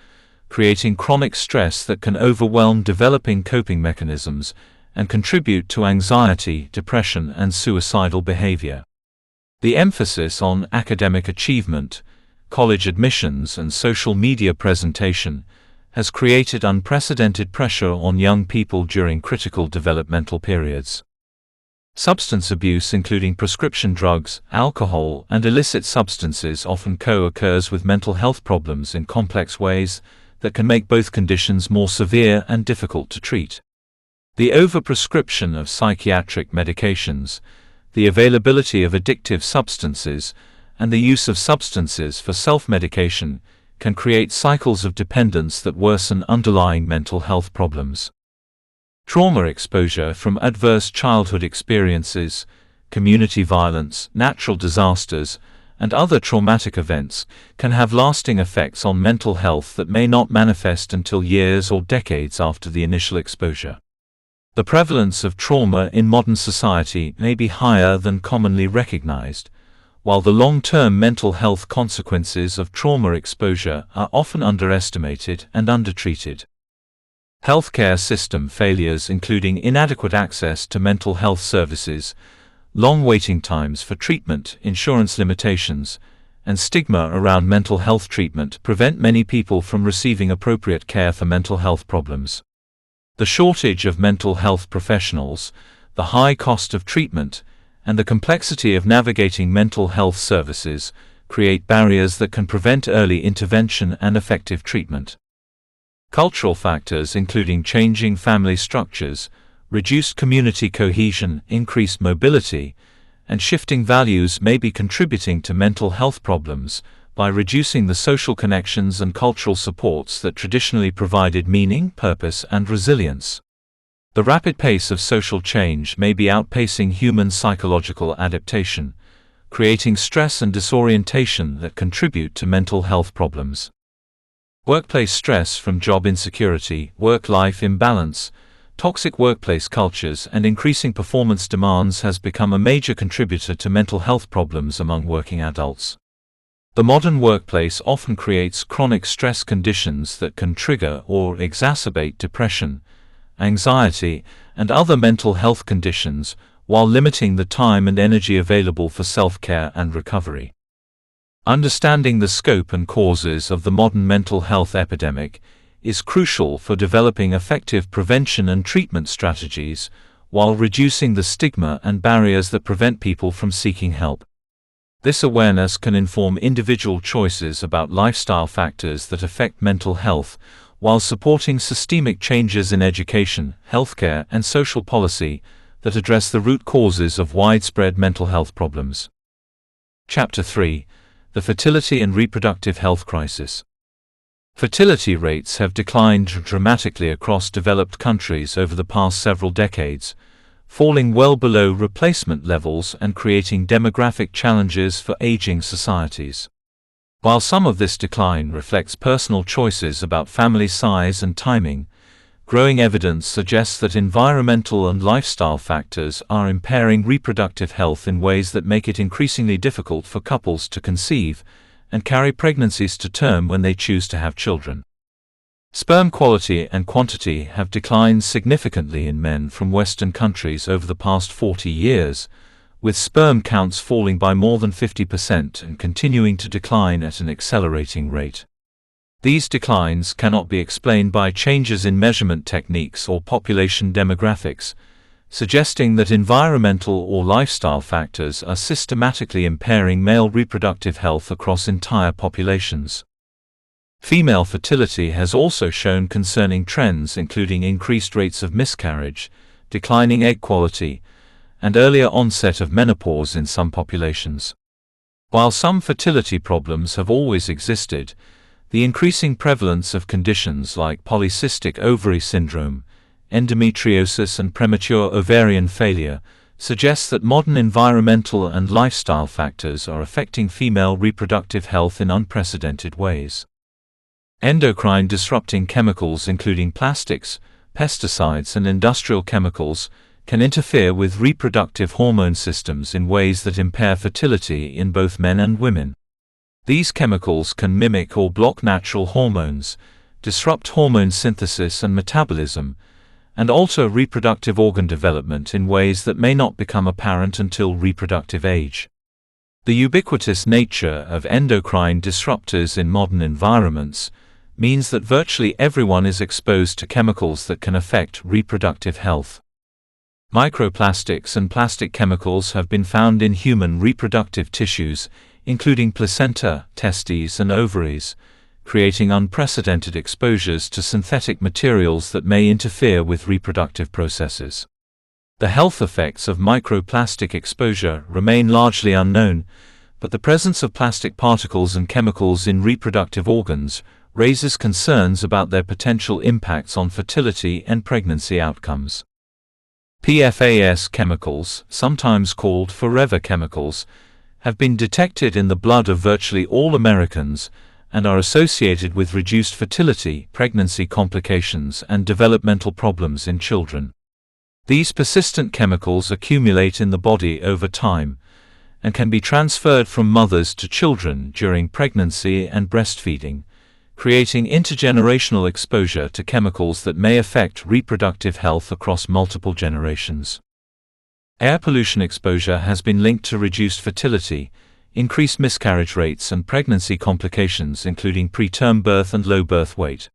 creating chronic stress that can overwhelm developing coping mechanisms and contribute to anxiety, depression, and suicidal behavior. The emphasis on academic achievement, college admissions, and social media presentation has created unprecedented pressure on young people during critical developmental periods. Substance abuse, including prescription drugs, alcohol, and illicit substances, often co-occurs with mental health problems in complex ways that can make both conditions more severe and difficult to treat. The overprescription of psychiatric medications, the availability of addictive substances, and the use of substances for self-medication can create cycles of dependence that worsen underlying mental health problems. Trauma exposure from adverse childhood experiences, community violence, natural disasters, and other traumatic events can have lasting effects on mental health that may not manifest until years or decades after the initial exposure. The prevalence of trauma in modern society may be higher than commonly recognized, while the long-term mental health consequences of trauma exposure are often underestimated and undertreated. Healthcare system failures, including inadequate access to mental health services, long waiting times for treatment, insurance limitations, and stigma around mental health treatment prevent many people from receiving appropriate care for mental health problems. The shortage of mental health professionals, the high cost of treatment, and the complexity of navigating mental health services create barriers that can prevent early intervention and effective treatment. Cultural factors, including changing family structures, reduced community cohesion, increased mobility, and shifting values, may be contributing to mental health problems by reducing the social connections and cultural supports that traditionally provided meaning, purpose, and resilience. The rapid pace of social change may be outpacing human psychological adaptation, creating stress and disorientation that contribute to mental health problems. Workplace stress from job insecurity, work-life imbalance, Toxic workplace cultures and increasing performance demands has become a major contributor to mental health problems among working adults. The modern workplace often creates chronic stress conditions that can trigger or exacerbate depression, anxiety, and other mental health conditions, while limiting the time and energy available for self-care and recovery. Understanding the scope and causes of the modern mental health epidemic is crucial for developing effective prevention and treatment strategies, while reducing the stigma and barriers that prevent people from seeking help. This awareness can inform individual choices about lifestyle factors that affect mental health, while supporting systemic changes in education, healthcare, and social policy that address the root causes of widespread mental health problems. Chapter 3: The Fertility and Reproductive Health Crisis. Fertility rates have declined dramatically across developed countries over the past several decades, falling well below replacement levels and creating demographic challenges for aging societies. While some of this decline reflects personal choices about family size and timing, growing evidence suggests that environmental and lifestyle factors are impairing reproductive health in ways that make it increasingly difficult for couples to conceive and carry pregnancies to term when they choose to have children. Sperm quality and quantity have declined significantly in men from Western countries over the past 40 years, with sperm counts falling by more than 50% and continuing to decline at an accelerating rate. These declines cannot be explained by changes in measurement techniques or population demographics, suggesting that environmental or lifestyle factors are systematically impairing male reproductive health across entire populations. Female fertility has also shown concerning trends, including increased rates of miscarriage, declining egg quality, and earlier onset of menopause in some populations. While some fertility problems have always existed, the increasing prevalence of conditions like polycystic ovary syndrome, endometriosis, and premature ovarian failure suggests that modern environmental and lifestyle factors are affecting female reproductive health in unprecedented ways. Endocrine disrupting chemicals including plastics, pesticides, and industrial chemicals can interfere with reproductive hormone systems in ways that impair fertility in both men and women. These chemicals can mimic or block natural hormones, disrupt hormone synthesis and metabolism, and alter reproductive organ development in ways that may not become apparent until reproductive age. The ubiquitous nature of endocrine disruptors in modern environments means that virtually everyone is exposed to chemicals that can affect reproductive health. Microplastics and plastic chemicals have been found in human reproductive tissues, including placenta, testes, and ovaries, creating unprecedented exposures to synthetic materials that may interfere with reproductive processes. The health effects of microplastic exposure remain largely unknown, but the presence of plastic particles and chemicals in reproductive organs raises concerns about their potential impacts on fertility and pregnancy outcomes. PFAS chemicals, sometimes called forever chemicals, have been detected in the blood of virtually all Americans and are associated with reduced fertility, pregnancy complications, and developmental problems in children. These persistent chemicals accumulate in the body over time and can be transferred from mothers to children during pregnancy and breastfeeding, creating intergenerational exposure to chemicals that may affect reproductive health across multiple generations. Air pollution exposure has been linked to reduced fertility, increased miscarriage rates, and pregnancy complications including preterm birth and low birth weight.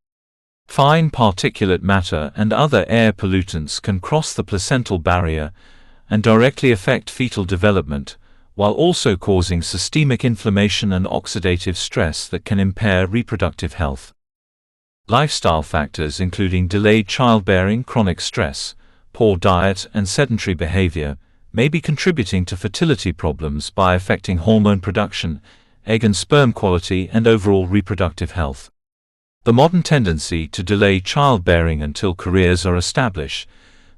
Fine particulate matter and other air pollutants can cross the placental barrier and directly affect fetal development, while also causing systemic inflammation and oxidative stress that can impair reproductive health. Lifestyle factors including delayed childbearing, chronic stress, poor diet, and sedentary behavior may be contributing to fertility problems by affecting hormone production, egg and sperm quality, and overall reproductive health. The modern tendency to delay childbearing until careers are established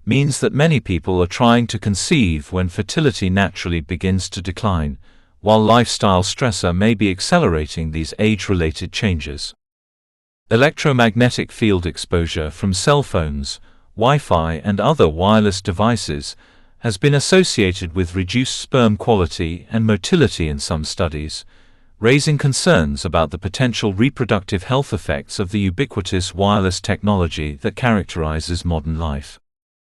means that many people are trying to conceive when fertility naturally begins to decline, while lifestyle stressor may be accelerating these age-related changes. Electromagnetic field exposure from cell phones, Wi-Fi and other wireless devices, has been associated with reduced sperm quality and motility in some studies, raising concerns about the potential reproductive health effects of the ubiquitous wireless technology that characterizes modern life.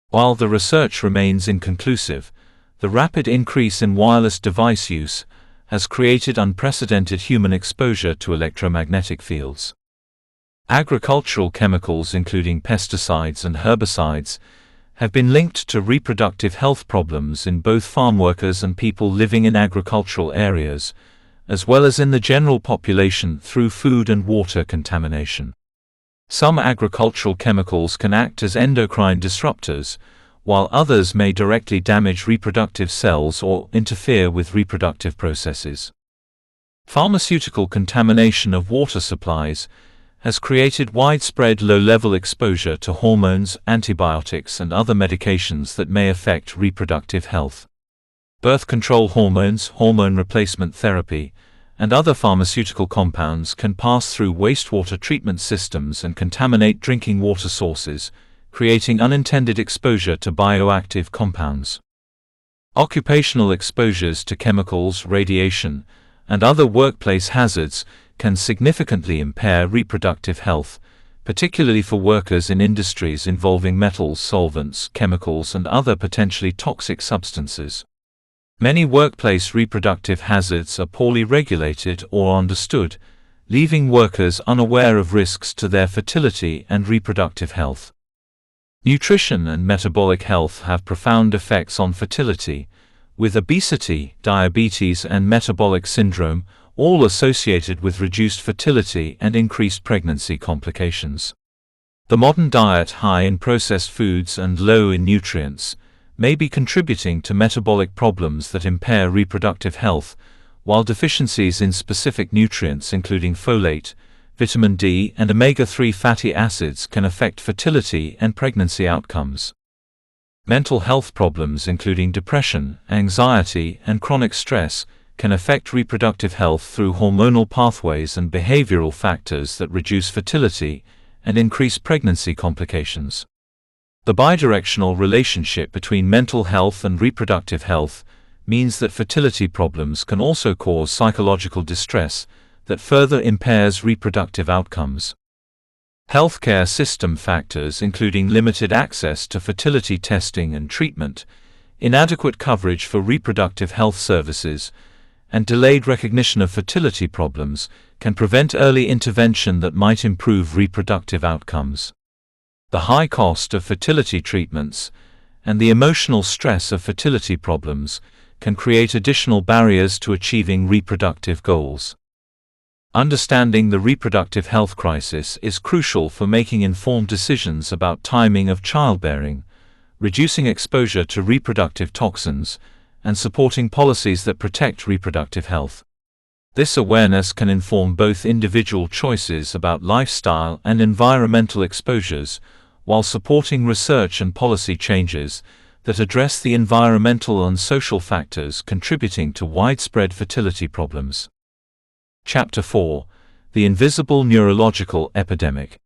While the research remains inconclusive, the rapid increase in wireless device use has created unprecedented human exposure to electromagnetic fields. Agricultural chemicals, including pesticides and herbicides, have been linked to reproductive health problems in both farm workers and people living in agricultural areas, as well as in the general population through food and water contamination. Some agricultural chemicals can act as endocrine disruptors, while others may directly damage reproductive cells or interfere with reproductive processes. Pharmaceutical contamination of water supplies has created widespread low-level exposure to hormones, antibiotics, and other medications that may affect reproductive health. Birth control hormones, hormone replacement therapy, and other pharmaceutical compounds can pass through wastewater treatment systems and contaminate drinking water sources, creating unintended exposure to bioactive compounds. Occupational exposures to chemicals, radiation, and other workplace hazards can significantly impair reproductive health, particularly for workers in industries involving metals, solvents, chemicals, and other potentially toxic substances. Many workplace reproductive hazards are poorly regulated or understood, leaving workers unaware of risks to their fertility and reproductive health. Nutrition and metabolic health have profound effects on fertility, with obesity, diabetes, and metabolic syndrome all associated with reduced fertility and increased pregnancy complications. The modern diet, high in processed foods and low in nutrients, may be contributing to metabolic problems that impair reproductive health, while deficiencies in specific nutrients including folate, vitamin D, and omega-3 fatty acids can affect fertility and pregnancy outcomes. Mental health problems including depression, anxiety, and chronic stress can affect reproductive health through hormonal pathways and behavioral factors that reduce fertility and increase pregnancy complications. The bidirectional relationship between mental health and reproductive health means that fertility problems can also cause psychological distress that further impairs reproductive outcomes. Healthcare system factors including limited access to fertility testing and treatment, inadequate coverage for reproductive health services, and delayed recognition of fertility problems can prevent early intervention that might improve reproductive outcomes. The high cost of fertility treatments and the emotional stress of fertility problems can create additional barriers to achieving reproductive goals. Understanding the reproductive health crisis is crucial for making informed decisions about timing of childbearing, reducing exposure to reproductive toxins, and supporting policies that protect reproductive health. This awareness can inform both individual choices about lifestyle and environmental exposures, while supporting research and policy changes that address the environmental and social factors contributing to widespread fertility problems. Chapter 4: The Invisible Neurological Epidemic.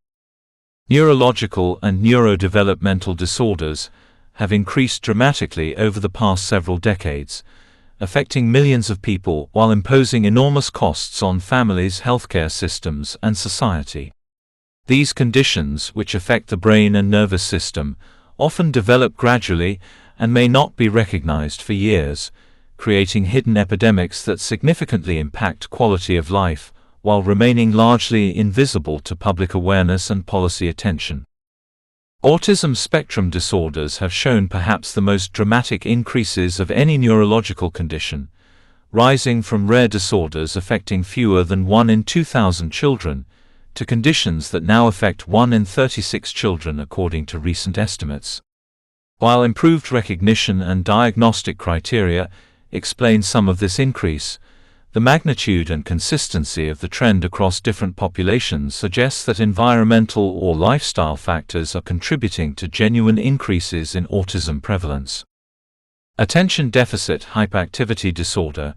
Neurological and neurodevelopmental disorders have increased dramatically over the past several decades, affecting millions of people while imposing enormous costs on families, healthcare systems, and society. These conditions, which affect the brain and nervous system, often develop gradually and may not be recognized for years, creating hidden epidemics that significantly impact quality of life, while remaining largely invisible to public awareness and policy attention. Autism spectrum disorders have shown perhaps the most dramatic increases of any neurological condition, rising from rare disorders affecting fewer than 1 in 2,000 children, to conditions that now affect 1 in 36 children according to recent estimates. While improved recognition and diagnostic criteria explain some of this increase, the magnitude and consistency of the trend across different populations suggests that environmental or lifestyle factors are contributing to genuine increases in autism prevalence. Attention deficit hyperactivity disorder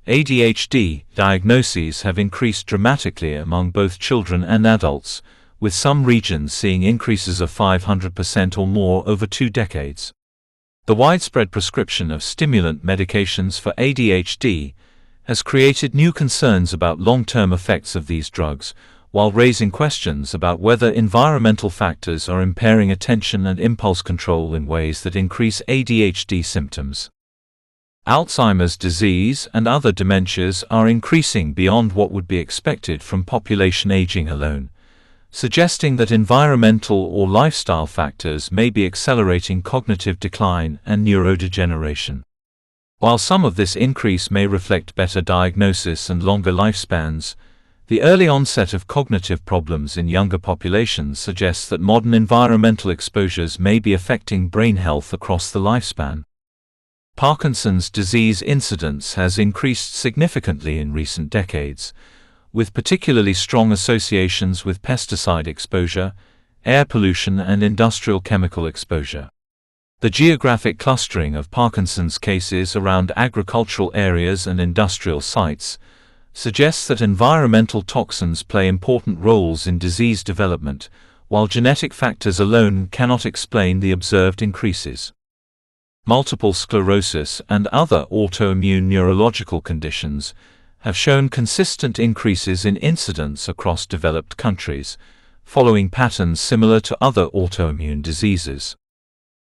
(ADHD) diagnoses have increased dramatically among both children and adults, with some regions seeing increases of 500% or more over 2 decades. The widespread prescription of stimulant medications for ADHD has created new concerns about long-term effects of these drugs, while raising questions about whether environmental factors are impairing attention and impulse control in ways that increase ADHD symptoms. Alzheimer's disease and other dementias are increasing beyond what would be expected from population aging alone, suggesting that environmental or lifestyle factors may be accelerating cognitive decline and neurodegeneration. While some of this increase may reflect better diagnosis and longer lifespans, the early onset of cognitive problems in younger populations suggests that modern environmental exposures may be affecting brain health across the lifespan. Parkinson's disease incidence has increased significantly in recent decades, with particularly strong associations with pesticide exposure, air pollution, and industrial chemical exposure. The geographic clustering of Parkinson's cases around agricultural areas and industrial sites suggests that environmental toxins play important roles in disease development, while genetic factors alone cannot explain the observed increases. Multiple sclerosis and other autoimmune neurological conditions have shown consistent increases in incidence across developed countries, following patterns similar to other autoimmune diseases.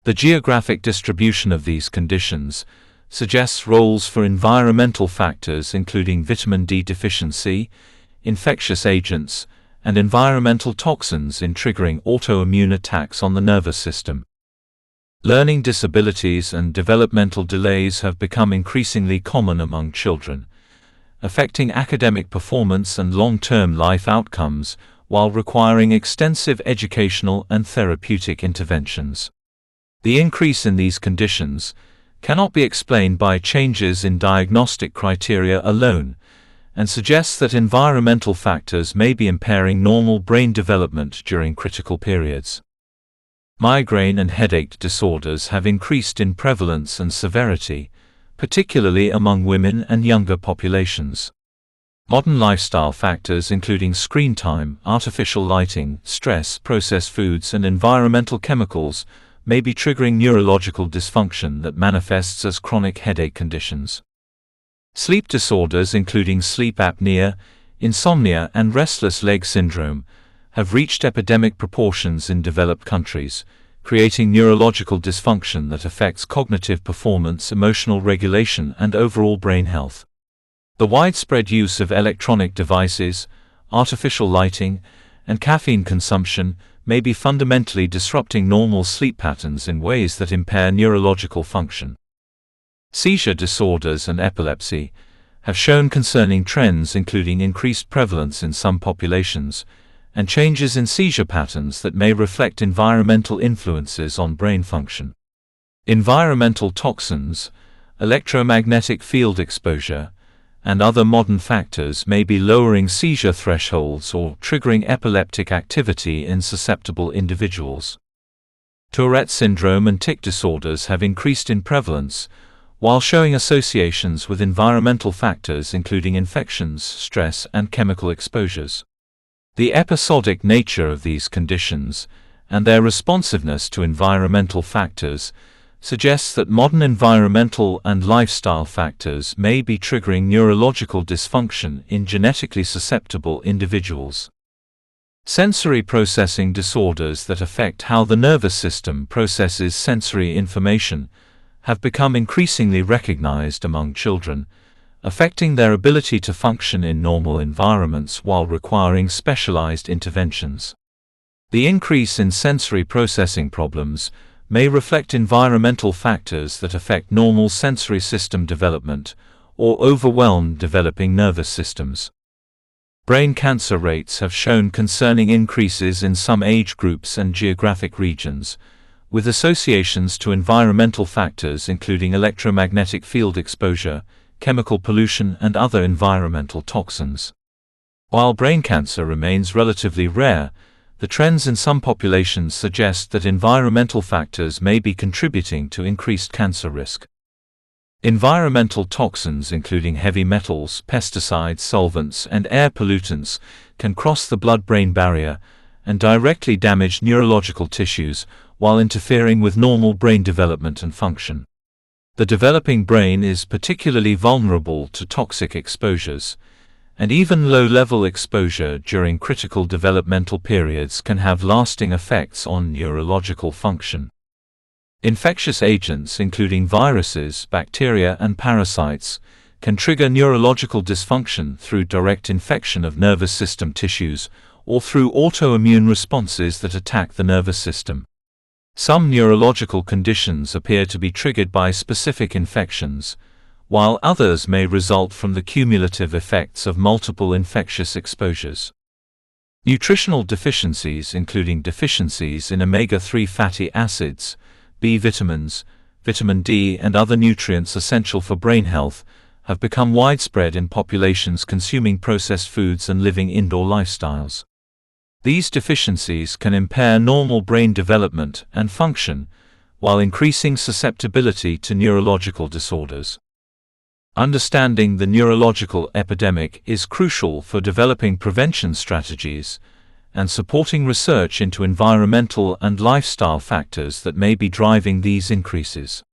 The geographic distribution of these conditions suggests roles for environmental factors including vitamin D deficiency, infectious agents, and environmental toxins in triggering autoimmune attacks on the nervous system. Learning disabilities and developmental delays have become increasingly common among children, affecting academic performance and long-term life outcomes while requiring extensive educational and therapeutic interventions. The increase in these conditions cannot be explained by changes in diagnostic criteria alone, and suggests that environmental factors may be impairing normal brain development during critical periods. Migraine and headache disorders have increased in prevalence and severity, particularly among women and younger populations. Modern lifestyle factors including screen time, artificial lighting, stress, processed foods, and environmental chemicals may be triggering neurological dysfunction that manifests as chronic headache conditions. Sleep disorders including sleep apnea, insomnia, and restless leg syndrome have reached epidemic proportions in developed countries, creating neurological dysfunction that affects cognitive performance, emotional regulation, and overall brain health. The widespread use of electronic devices, artificial lighting, and caffeine consumption may be fundamentally disrupting normal sleep patterns in ways that impair neurological function. Seizure disorders and epilepsy have shown concerning trends including increased prevalence in some populations, and changes in seizure patterns that may reflect environmental influences on brain function. Environmental toxins, electromagnetic field exposure, and other modern factors may be lowering seizure thresholds or triggering epileptic activity in susceptible individuals. Tourette syndrome and tic disorders have increased in prevalence, while showing associations with environmental factors including infections, stress, and chemical exposures. The episodic nature of these conditions, and their responsiveness to environmental factors, suggests that modern environmental and lifestyle factors may be triggering neurological dysfunction in genetically susceptible individuals. Sensory processing disorders that affect how the nervous system processes sensory information have become increasingly recognized among children, affecting their ability to function in normal environments while requiring specialized interventions. The increase in sensory processing problems may reflect environmental factors that affect normal sensory system development or overwhelm developing nervous systems. Brain cancer rates have shown concerning increases in some age groups and geographic regions, with associations to environmental factors including electromagnetic field exposure, chemical pollution, and other environmental toxins. While brain cancer remains relatively rare, the trends in some populations suggest that environmental factors may be contributing to increased cancer risk. Environmental toxins including heavy metals, pesticides, solvents, and air pollutants can cross the blood-brain barrier and directly damage neurological tissues while interfering with normal brain development and function. The developing brain is particularly vulnerable to toxic exposures, and even low-level exposure during critical developmental periods can have lasting effects on neurological function. Infectious agents, including viruses, bacteria, and parasites, can trigger neurological dysfunction through direct infection of nervous system tissues or through autoimmune responses that attack the nervous system. Some neurological conditions appear to be triggered by specific infections, while others may result from the cumulative effects of multiple infectious exposures. Nutritional deficiencies, including deficiencies in omega-3 fatty acids, B vitamins, vitamin D, and other nutrients essential for brain health, have become widespread in populations consuming processed foods and living indoor lifestyles. These deficiencies can impair normal brain development and function, while increasing susceptibility to neurological disorders. Understanding the neurological epidemic is crucial for developing prevention strategies and supporting research into environmental and lifestyle factors that may be driving these increases.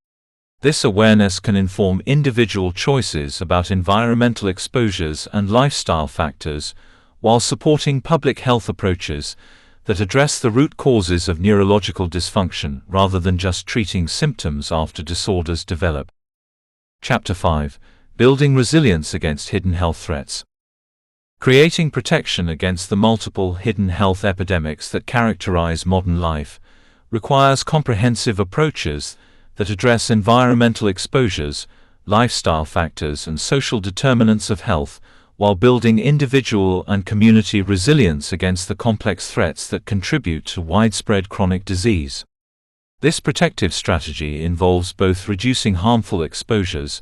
This awareness can inform individual choices about environmental exposures and lifestyle factors, while supporting public health approaches that address the root causes of neurological dysfunction rather than just treating symptoms after disorders develop. Chapter 5: Building Resilience Against Hidden Health Threats. Creating protection against the multiple hidden health epidemics that characterize modern life requires comprehensive approaches that address environmental exposures, lifestyle factors, and social determinants of health, while building individual and community resilience against the complex threats that contribute to widespread chronic disease. This protective strategy involves both reducing harmful exposures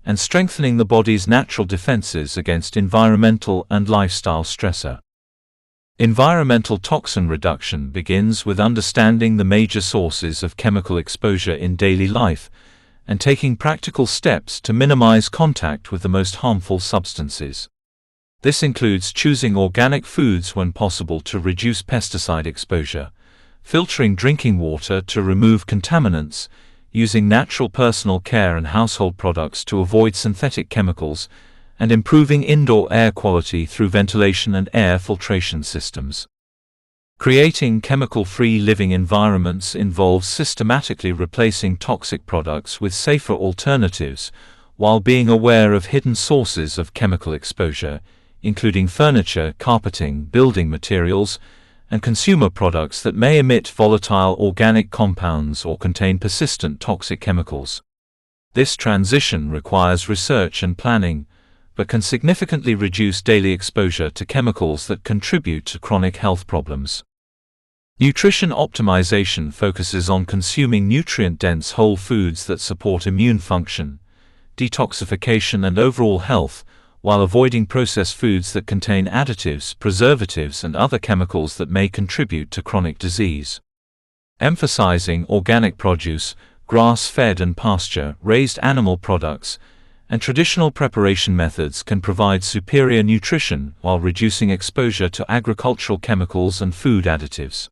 and strengthening the body's natural defenses against environmental and lifestyle stressor. Environmental toxin reduction begins with understanding the major sources of chemical exposure in daily life and taking practical steps to minimize contact with the most harmful substances. This includes choosing organic foods when possible to reduce pesticide exposure, filtering drinking water to remove contaminants, using natural personal care and household products to avoid synthetic chemicals, and improving indoor air quality through ventilation and air filtration systems. Creating chemical-free living environments involves systematically replacing toxic products with safer alternatives, while being aware of hidden sources of chemical exposure, including furniture, carpeting, building materials, and consumer products that may emit volatile organic compounds or contain persistent toxic chemicals. This transition requires research and planning, but can significantly reduce daily exposure to chemicals that contribute to chronic health problems. Nutrition optimization focuses on consuming nutrient-dense whole foods that support immune function, detoxification, and overall health, while avoiding processed foods that contain additives, preservatives, and other chemicals that may contribute to chronic disease. Emphasizing organic produce, grass-fed and pasture-raised animal products, and traditional preparation methods can provide superior nutrition while reducing exposure to agricultural chemicals and food additives.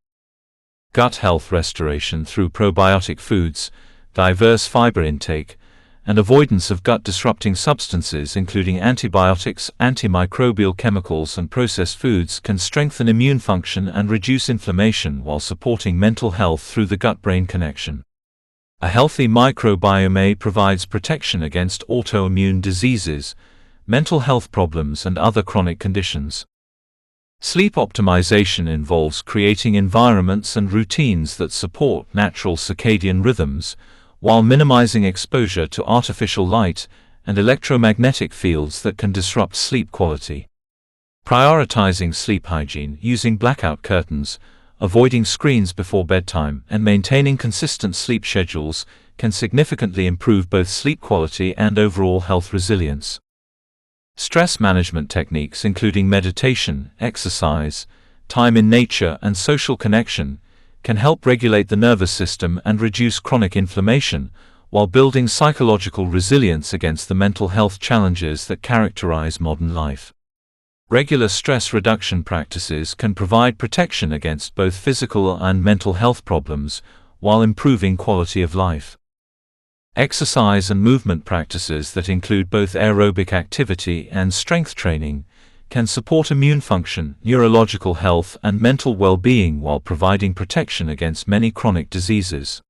Gut health restoration through probiotic foods, diverse fiber intake, and avoidance of gut-disrupting substances including antibiotics, antimicrobial chemicals, and processed foods can strengthen immune function and reduce inflammation while supporting mental health through the gut-brain connection. A healthy microbiome provides protection against autoimmune diseases, mental health problems, and other chronic conditions. Sleep optimization involves creating environments and routines that support natural circadian rhythms, while minimizing exposure to artificial light and electromagnetic fields that can disrupt sleep quality. Prioritizing sleep hygiene, using blackout curtains, avoiding screens before bedtime, and maintaining consistent sleep schedules can significantly improve both sleep quality and overall health resilience. Stress management techniques including meditation, exercise, time in nature, and social connection can help regulate the nervous system and reduce chronic inflammation, while building psychological resilience against the mental health challenges that characterize modern life. Regular stress reduction practices can provide protection against both physical and mental health problems, while improving quality of life. Exercise and movement practices that include both aerobic activity and strength training can support immune function, neurological health, and mental well-being while providing protection against many chronic diseases.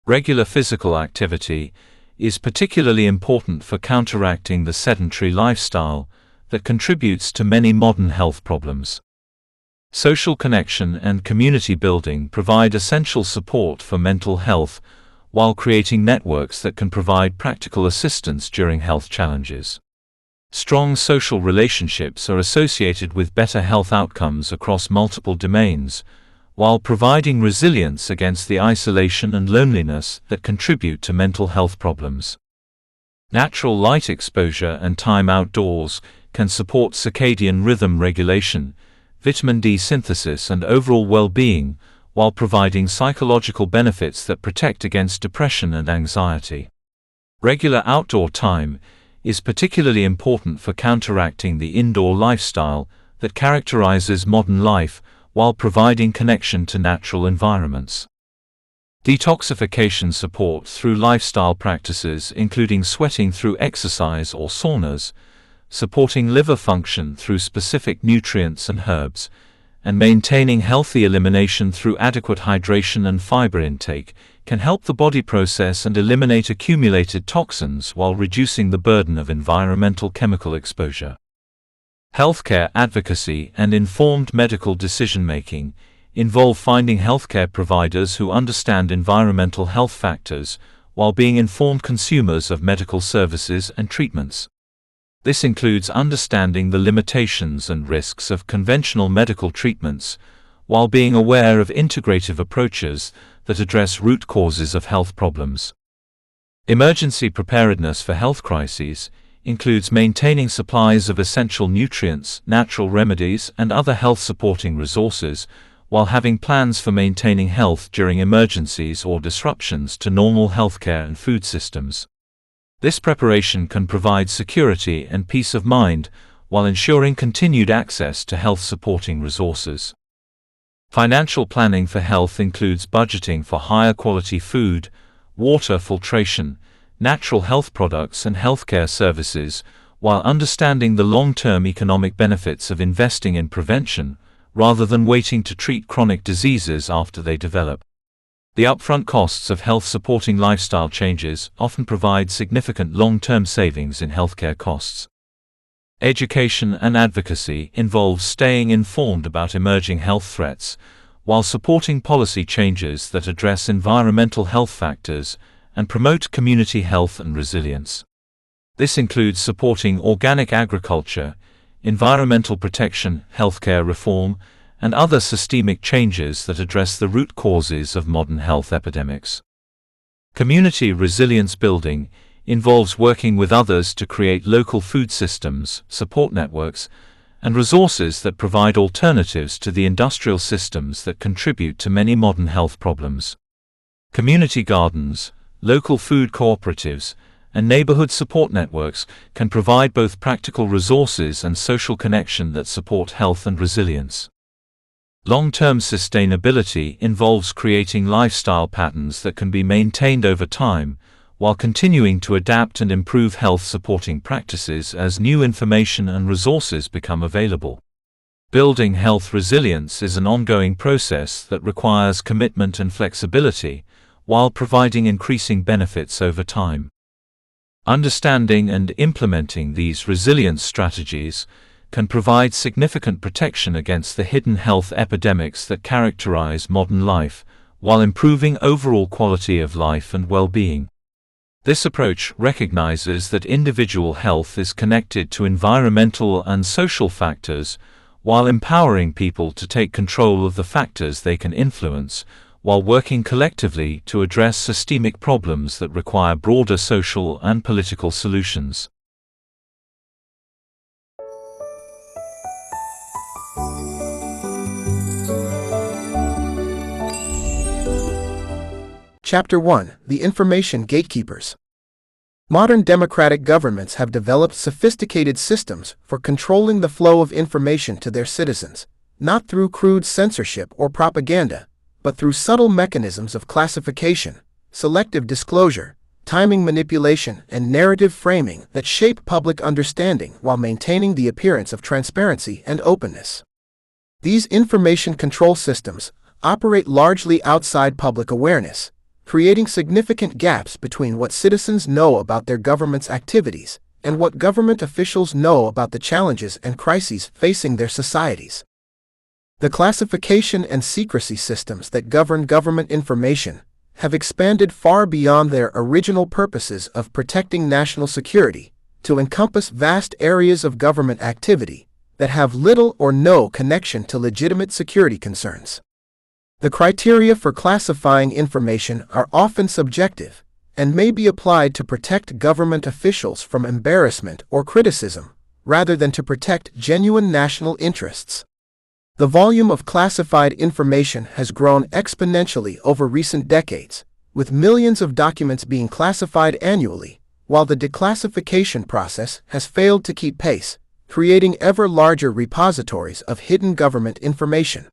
Regular physical activity is particularly important for counteracting the sedentary lifestyle that contributes to many modern health problems. Social connection and community building provide essential support for mental health, while creating networks that can provide practical assistance during health challenges. Strong social relationships are associated with better health outcomes across multiple domains, while providing resilience against the isolation and loneliness that contribute to mental health problems. Natural light exposure and time outdoors can support circadian rhythm regulation, vitamin D synthesis, and overall well-being, while providing psychological benefits that protect against depression and anxiety. Regular outdoor time is particularly important for counteracting the indoor lifestyle that characterizes modern life, while providing connection to natural environments. Detoxification support through lifestyle practices including sweating through exercise or saunas, supporting liver function through specific nutrients and herbs, and maintaining healthy elimination through adequate hydration and fiber intake can help the body process and eliminate accumulated toxins while reducing the burden of environmental chemical exposure. Healthcare advocacy and informed medical decision-making involve finding healthcare providers who understand environmental health factors while being informed consumers of medical services and treatments. This includes understanding the limitations and risks of conventional medical treatments, while being aware of integrative approaches that address root causes of health problems. Emergency preparedness for health crises includes maintaining supplies of essential nutrients, natural remedies, and other health-supporting resources, while having plans for maintaining health during emergencies or disruptions to normal healthcare and food systems. This preparation can provide security and peace of mind, while ensuring continued access to health-supporting resources. Financial planning for health includes budgeting for higher quality food, water filtration, natural health products, and healthcare services, while understanding the long-term economic benefits of investing in prevention, rather than waiting to treat chronic diseases after they develop. The upfront costs of health-supporting lifestyle changes often provide significant long-term savings in healthcare costs. Education and advocacy involves staying informed about emerging health threats, while supporting policy changes that address environmental health factors and promote community health and resilience. This includes supporting organic agriculture, environmental protection, healthcare reform, and other systemic changes that address the root causes of modern health epidemics. Community resilience building involves working with others to create local food systems, support networks, and resources that provide alternatives to the industrial systems that contribute to many modern health problems. Community gardens, local food cooperatives, and neighborhood support networks can provide both practical resources and social connection that support health and resilience. Long-term sustainability involves creating lifestyle patterns that can be maintained over time, while continuing to adapt and improve health-supporting practices as new information and resources become available. Building health resilience is an ongoing process that requires commitment and flexibility, while providing increasing benefits over time. Understanding and implementing these resilience strategies can provide significant protection against the hidden health epidemics that characterize modern life, while improving overall quality of life and well-being. This approach recognizes that individual health is connected to environmental and social factors, while empowering people to take control of the factors they can influence, while working collectively to address systemic problems that require broader social and political solutions. Chapter 1: The Information Gatekeepers. Modern democratic governments have developed sophisticated systems for controlling the flow of information to their citizens, not through crude censorship or propaganda, but through subtle mechanisms of classification, selective disclosure, timing manipulation, and narrative framing that shape public understanding while maintaining the appearance of transparency and openness. These information control systems operate largely outside public awareness, creating significant gaps between what citizens know about their government's activities and what government officials know about the challenges and crises facing their societies. The classification and secrecy systems that govern government information have expanded far beyond their original purposes of protecting national security to encompass vast areas of government activity that have little or no connection to legitimate security concerns. The criteria for classifying information are often subjective and may be applied to protect government officials from embarrassment or criticism, rather than to protect genuine national interests. The volume of classified information has grown exponentially over recent decades, with millions of documents being classified annually, while the declassification process has failed to keep pace, creating ever larger repositories of hidden government information.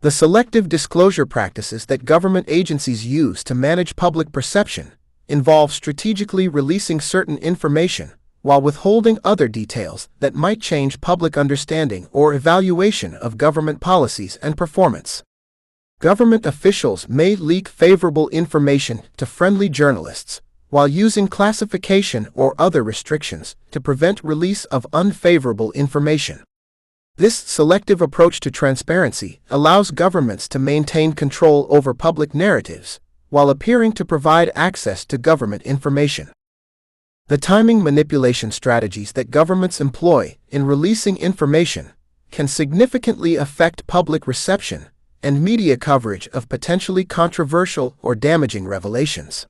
The selective disclosure practices that government agencies use to manage public perception involve strategically releasing certain information while withholding other details that might change public understanding or evaluation of government policies and performance. Government officials may leak favorable information to friendly journalists, while using classification or other restrictions to prevent release of unfavorable information. This selective approach to transparency allows governments to maintain control over public narratives, while appearing to provide access to government information. The timing manipulation strategies that governments employ in releasing information can significantly affect public reception and media coverage of potentially controversial or damaging revelations.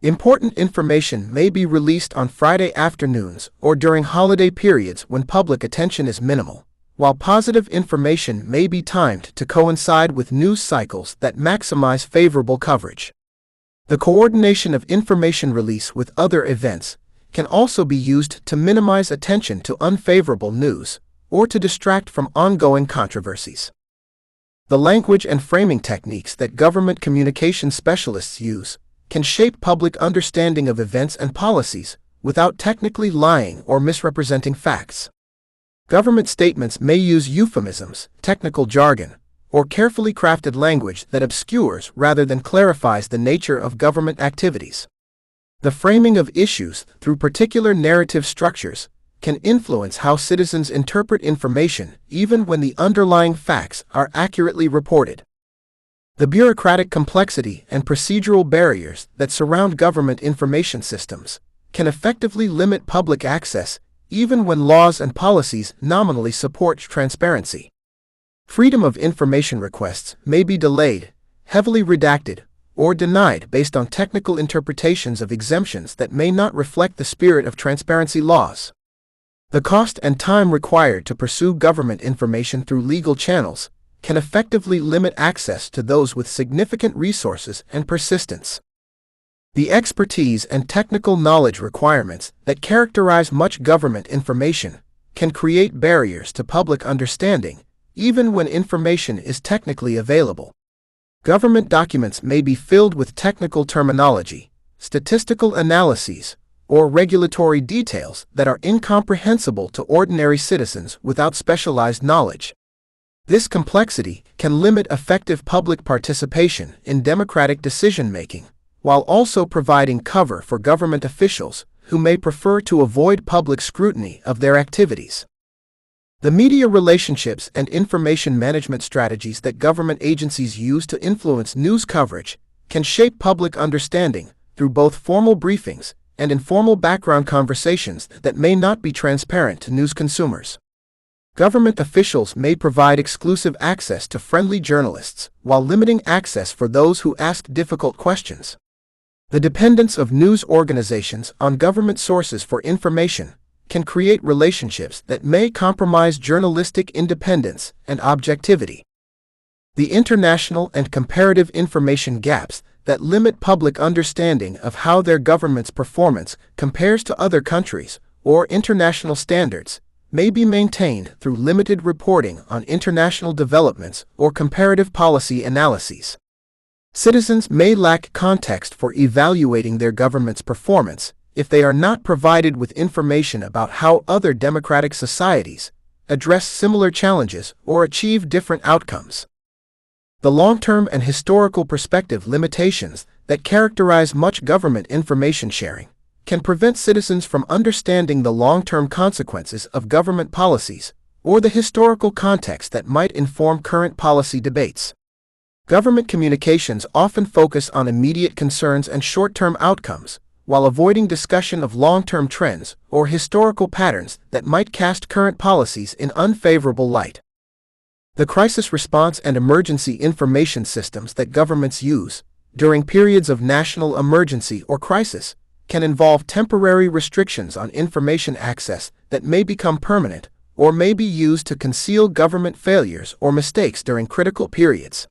Important information may be released on Friday afternoons or during holiday periods when public attention is minimal, while positive information may be timed to coincide with news cycles that maximize favorable coverage. The coordination of information release with other events can also be used to minimize attention to unfavorable news or to distract from ongoing controversies. The language and framing techniques that government communication specialists use can shape public understanding of events and policies without technically lying or misrepresenting facts. Government statements may use euphemisms, technical jargon, or carefully crafted language that obscures rather than clarifies the nature of government activities. The framing of issues through particular narrative structures can influence how citizens interpret information even when the underlying facts are accurately reported. The bureaucratic complexity and procedural barriers that surround government information systems can effectively limit public access even when laws and policies nominally support transparency. Freedom of information requests may be delayed, heavily redacted, or denied based on technical interpretations of exemptions that may not reflect the spirit of transparency laws. The cost and time required to pursue government information through legal channels can effectively limit access to those with significant resources and persistence. The expertise and technical knowledge requirements that characterize much government information can create barriers to public understanding, even when information is technically available. Government documents may be filled with technical terminology, statistical analyses, or regulatory details that are incomprehensible to ordinary citizens without specialized knowledge. This complexity can limit effective public participation in democratic decision-making, while also providing cover for government officials who may prefer to avoid public scrutiny of their activities. The media relationships and information management strategies that government agencies use to influence news coverage can shape public understanding through both formal briefings and informal background conversations that may not be transparent to news consumers. Government officials may provide exclusive access to friendly journalists while limiting access for those who ask difficult questions. The dependence of news organizations on government sources for information can create relationships that may compromise journalistic independence and objectivity. The international and comparative information gaps that limit public understanding of how their government's performance compares to other countries or international standards may be maintained through limited reporting on international developments or comparative policy analyses. Citizens may lack context for evaluating their government's performance if they are not provided with information about how other democratic societies address similar challenges or achieve different outcomes. The long-term and historical perspective limitations that characterize much government information sharing can prevent citizens from understanding the long-term consequences of government policies or the historical context that might inform current policy debates. Government communications often focus on immediate concerns and short-term outcomes, while avoiding discussion of long-term trends or historical patterns that might cast current policies in unfavorable light. The crisis response and emergency information systems that governments use during periods of national emergency or crisis can involve temporary restrictions on information access that may become permanent or may be used to conceal government failures or mistakes during critical periods.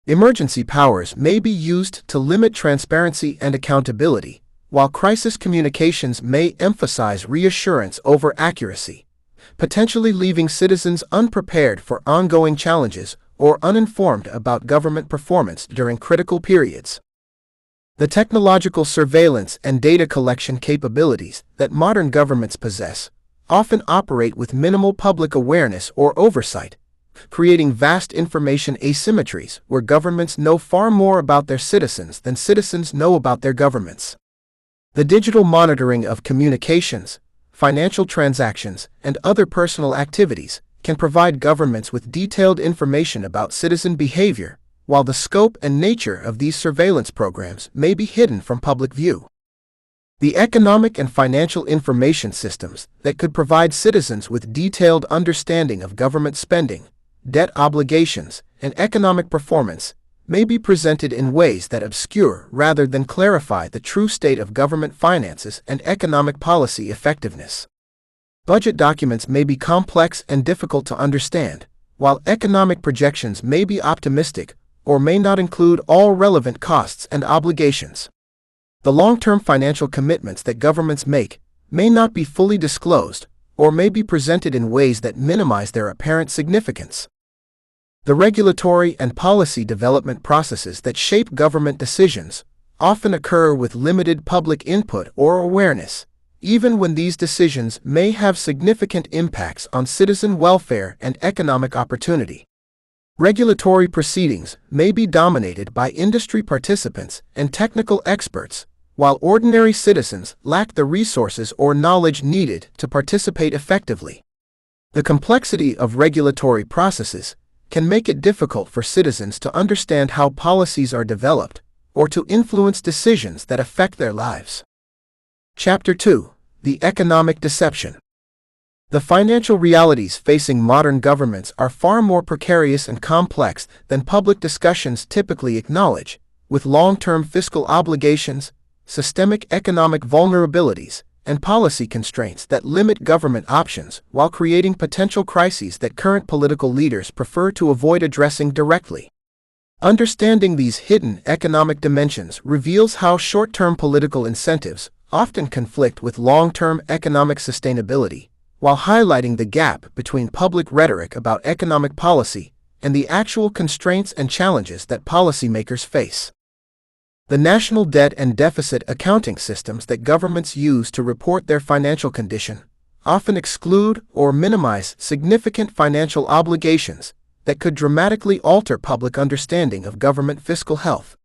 Emergency powers may be used to limit transparency and accountability, while crisis communications may emphasize reassurance over accuracy, potentially leaving citizens unprepared for ongoing challenges or uninformed about government performance during critical periods. The technological surveillance and data collection capabilities that modern governments possess often operate with minimal public awareness or oversight, creating vast information asymmetries where governments know far more about their citizens than citizens know about their governments. The digital monitoring of communications, financial transactions, and other personal activities can provide governments with detailed information about citizen behavior, while the scope and nature of these surveillance programs may be hidden from public view. The economic and financial information systems that could provide citizens with detailed understanding of government spending, debt obligations, and economic performance may be presented in ways that obscure rather than clarify the true state of government finances and economic policy effectiveness. Budget documents may be complex and difficult to understand, while economic projections may be optimistic or may not include all relevant costs and obligations. The long-term financial commitments that governments make may not be fully disclosed or may be presented in ways that minimize their apparent significance. The regulatory and policy development processes that shape government decisions often occur with limited public input or awareness, even when these decisions may have significant impacts on citizen welfare and economic opportunity. Regulatory proceedings may be dominated by industry participants and technical experts, while ordinary citizens lack the resources or knowledge needed to participate effectively. The complexity of regulatory processes can make it difficult for citizens to understand how policies are developed or to influence decisions that affect their lives. Chapter 2: The Economic Deception. The financial realities facing modern governments are far more precarious and complex than public discussions typically acknowledge, with long-term fiscal obligations, systemic economic vulnerabilities, and policy constraints that limit government options while creating potential crises that current political leaders prefer to avoid addressing directly. Understanding these hidden economic dimensions reveals how short-term political incentives often conflict with long-term economic sustainability, while highlighting the gap between public rhetoric about economic policy and the actual constraints and challenges that policymakers face. The national debt and deficit accounting systems that governments use to report their financial condition often exclude or minimize significant financial obligations that could dramatically alter public understanding of government fiscal health.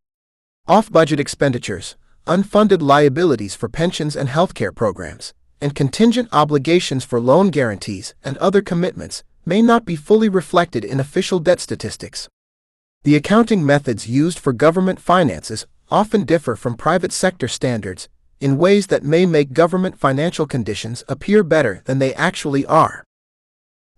Off-budget expenditures, unfunded liabilities for pensions and healthcare programs, and contingent obligations for loan guarantees and other commitments may not be fully reflected in official debt statistics. The accounting methods used for government finances often differ from private sector standards in ways that may make government financial conditions appear better than they actually are.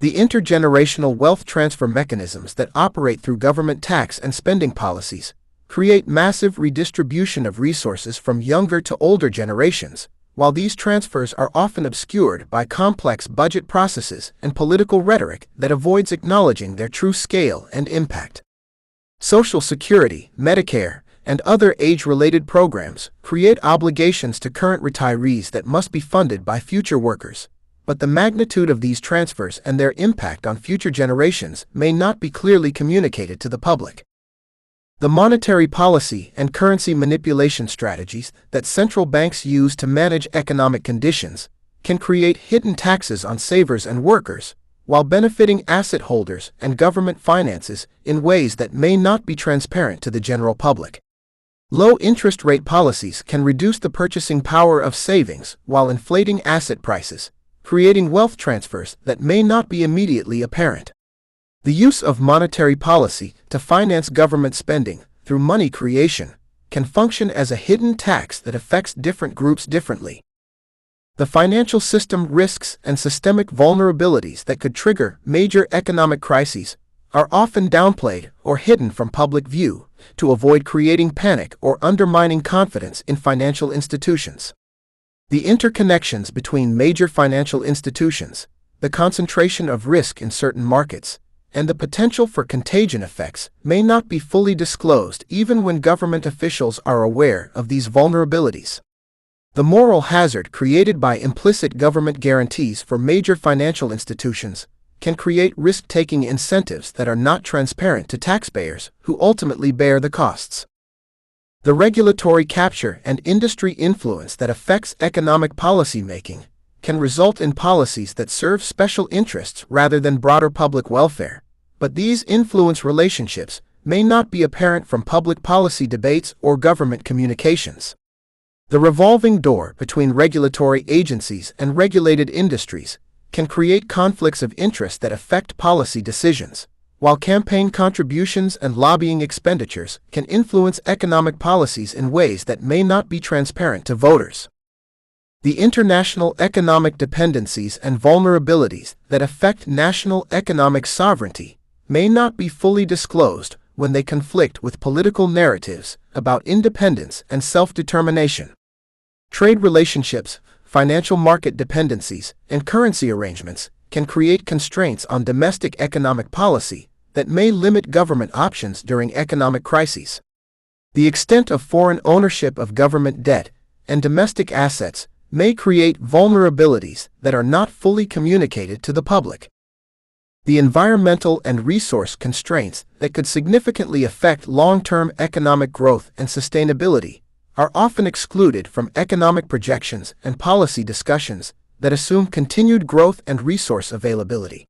The intergenerational wealth transfer mechanisms that operate through government tax and spending policies create massive redistribution of resources from younger to older generations, while these transfers are often obscured by complex budget processes and political rhetoric that avoids acknowledging their true scale and impact. Social Security, Medicare, and other age-related programs create obligations to current retirees that must be funded by future workers, but the magnitude of these transfers and their impact on future generations may not be clearly communicated to the public. The monetary policy and currency manipulation strategies that central banks use to manage economic conditions can create hidden taxes on savers and workers, while benefiting asset holders and government finances in ways that may not be transparent to the general public. Low interest rate policies can reduce the purchasing power of savings while inflating asset prices, creating wealth transfers that may not be immediately apparent. The use of monetary policy to finance government spending through money creation can function as a hidden tax that affects different groups differently. The financial system risks and systemic vulnerabilities that could trigger major economic crises are often downplayed or hidden from public view to avoid creating panic or undermining confidence in financial institutions. The interconnections between major financial institutions, the concentration of risk in certain markets, and the potential for contagion effects may not be fully disclosed even when government officials are aware of these vulnerabilities. The moral hazard created by implicit government guarantees for major financial institutions can create risk-taking incentives that are not transparent to taxpayers who ultimately bear the costs. The regulatory capture and industry influence that affects economic policy-making can result in policies that serve special interests rather than broader public welfare, but these influence relationships may not be apparent from public policy debates or government communications. The revolving door between regulatory agencies and regulated industries can create conflicts of interest that affect policy decisions, while campaign contributions and lobbying expenditures can influence economic policies in ways that may not be transparent to voters. The international economic dependencies and vulnerabilities that affect national economic sovereignty may not be fully disclosed when they conflict with political narratives about independence and self-determination. Trade relationships, financial market dependencies, and currency arrangements can create constraints on domestic economic policy that may limit government options during economic crises. The extent of foreign ownership of government debt and domestic assets may create vulnerabilities that are not fully communicated to the public. The environmental and resource constraints that could significantly affect long-term economic growth and sustainability are often excluded from economic projections and policy discussions that assume continued growth and resource availability.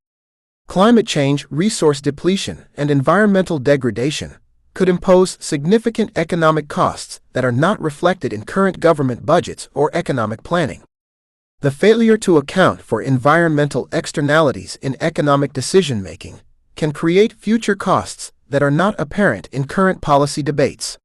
Climate change, resource depletion, and environmental degradation could impose significant economic costs that are not reflected in current government budgets or economic planning. The failure to account for environmental externalities in economic decision-making can create future costs that are not apparent in current policy debates.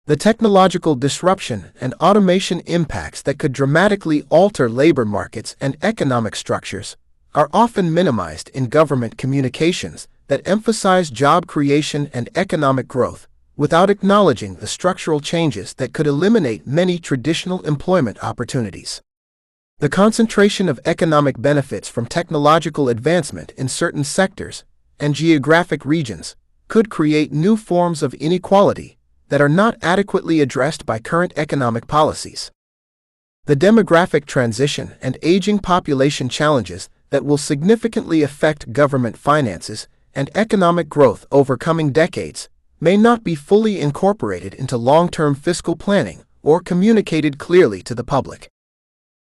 The technological disruption and automation impacts that could dramatically alter labor markets and economic structures are often minimized in government communications that emphasize job creation and economic growth, without acknowledging the structural changes that could eliminate many traditional employment opportunities. The concentration of economic benefits from technological advancement in certain sectors and geographic regions could create new forms of inequality that are not adequately addressed by current economic policies. The demographic transition and aging population challenges that will significantly affect government finances and economic growth over coming decades may not be fully incorporated into long-term fiscal planning or communicated clearly to the public.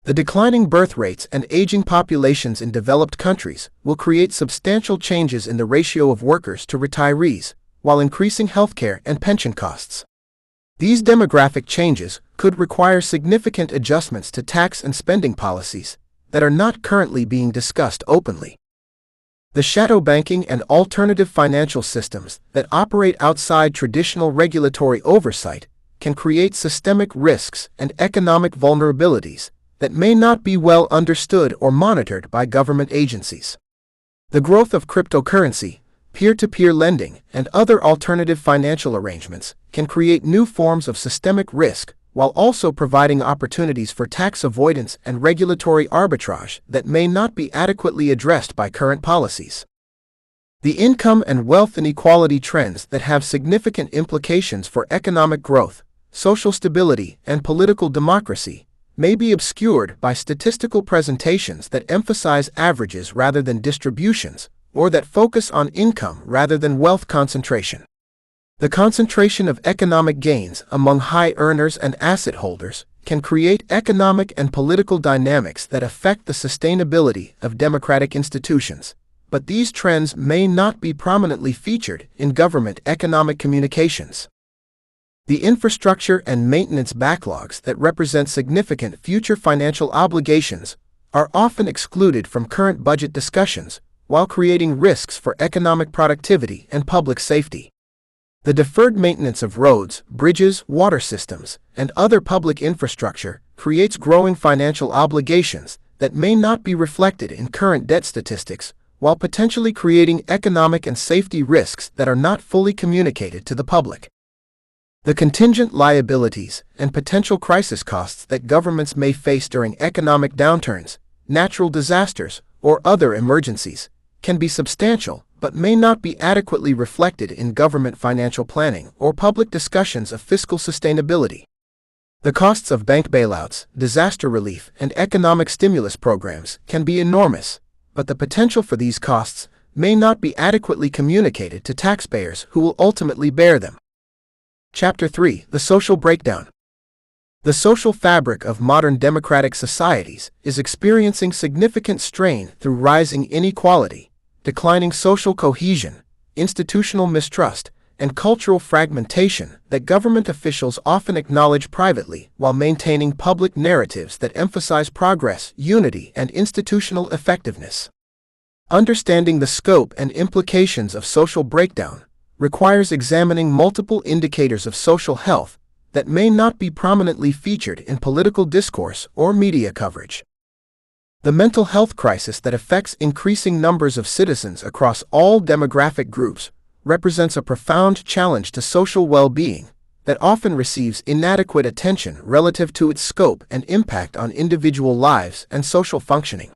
The declining birth rates and aging populations in developed countries will create substantial changes in the ratio of workers to retirees, while increasing healthcare and pension costs. These demographic changes could require significant adjustments to tax and spending policies that are not currently being discussed openly. The shadow banking and alternative financial systems that operate outside traditional regulatory oversight can create systemic risks and economic vulnerabilities that may not be well understood or monitored by government agencies. The growth of cryptocurrency, peer-to-peer lending, and other alternative financial arrangements can create new forms of systemic risk while also providing opportunities for tax avoidance and regulatory arbitrage that may not be adequately addressed by current policies. The income and wealth inequality trends that have significant implications for economic growth, social stability, and political democracy may be obscured by statistical presentations that emphasize averages rather than distributions, or that focus on income rather than wealth concentration. The concentration of economic gains among high earners and asset holders can create economic and political dynamics that affect the sustainability of democratic institutions, but these trends may not be prominently featured in government economic communications. The infrastructure and maintenance backlogs that represent significant future financial obligations are often excluded from current budget discussions, while creating risks for economic productivity and public safety. The deferred maintenance of roads, bridges, water systems, and other public infrastructure creates growing financial obligations that may not be reflected in current debt statistics, while potentially creating economic and safety risks that are not fully communicated to the public. The contingent liabilities and potential crisis costs that governments may face during economic downturns, natural disasters, or other emergencies can be substantial but may not be adequately reflected in government financial planning or public discussions of fiscal sustainability. The costs of bank bailouts, disaster relief, and economic stimulus programs can be enormous, but the potential for these costs may not be adequately communicated to taxpayers who will ultimately bear them. Chapter 3: The Social Breakdown. The social fabric of modern democratic societies is experiencing significant strain through rising inequality, declining social cohesion, institutional mistrust, and cultural fragmentation that government officials often acknowledge privately while maintaining public narratives that emphasize progress, unity, and institutional effectiveness. Understanding the scope and implications of social breakdown requires examining multiple indicators of social health that may not be prominently featured in political discourse or media coverage. The mental health crisis that affects increasing numbers of citizens across all demographic groups represents a profound challenge to social well-being that often receives inadequate attention relative to its scope and impact on individual lives and social functioning.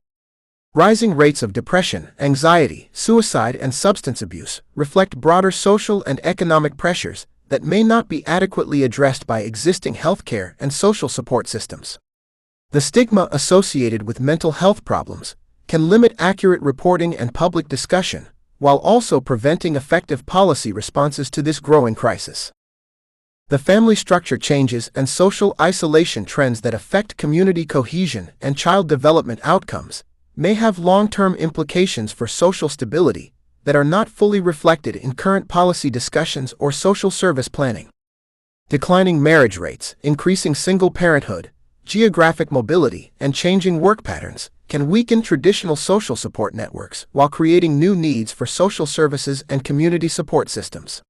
Rising rates of depression, anxiety, suicide, and substance abuse reflect broader social and economic pressures that may not be adequately addressed by existing healthcare and social support systems. The stigma associated with mental health problems can limit accurate reporting and public discussion, while also preventing effective policy responses to this growing crisis. The family structure changes and social isolation trends that affect community cohesion and child development outcomes may have long-term implications for social stability that are not fully reflected in current policy discussions or social service planning. Declining marriage rates, increasing single parenthood, geographic mobility, and changing work patterns can weaken traditional social support networks while creating new needs for social services and community support systems.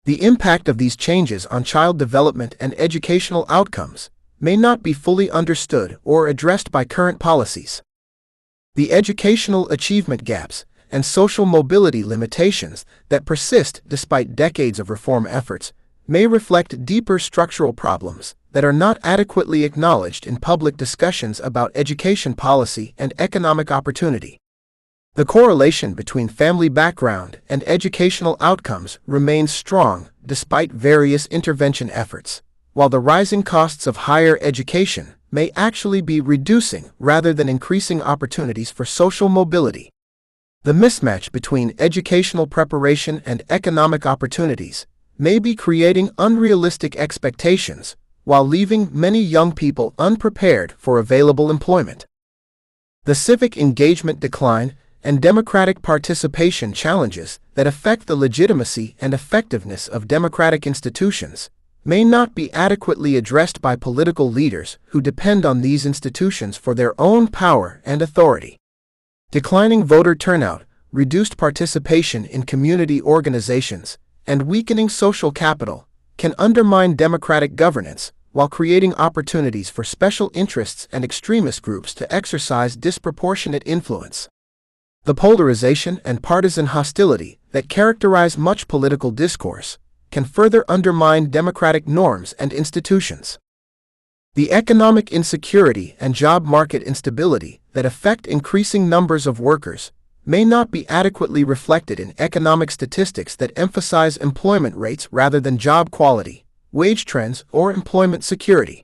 The impact of these changes on child development and educational outcomes may not be fully understood or addressed by current policies. The educational achievement gaps and social mobility limitations that persist despite decades of reform efforts may reflect deeper structural problems that are not adequately acknowledged in public discussions about education policy and economic opportunity. The correlation between family background and educational outcomes remains strong despite various intervention efforts, while the rising costs of higher education may actually be reducing rather than increasing opportunities for social mobility. The mismatch between educational preparation and economic opportunities may be creating unrealistic expectations while leaving many young people unprepared for available employment. The civic engagement decline and democratic participation challenges that affect the legitimacy and effectiveness of democratic institutions may not be adequately addressed by political leaders who depend on these institutions for their own power and authority. Declining voter turnout, reduced participation in community organizations, and weakening social capital can undermine democratic governance while creating opportunities for special interests and extremist groups to exercise disproportionate influence. The polarization and partisan hostility that characterize much political discourse can further undermine democratic norms and institutions. The economic insecurity and job market instability that affect increasing numbers of workers may not be adequately reflected in economic statistics that emphasize employment rates rather than job quality, wage trends, or employment security.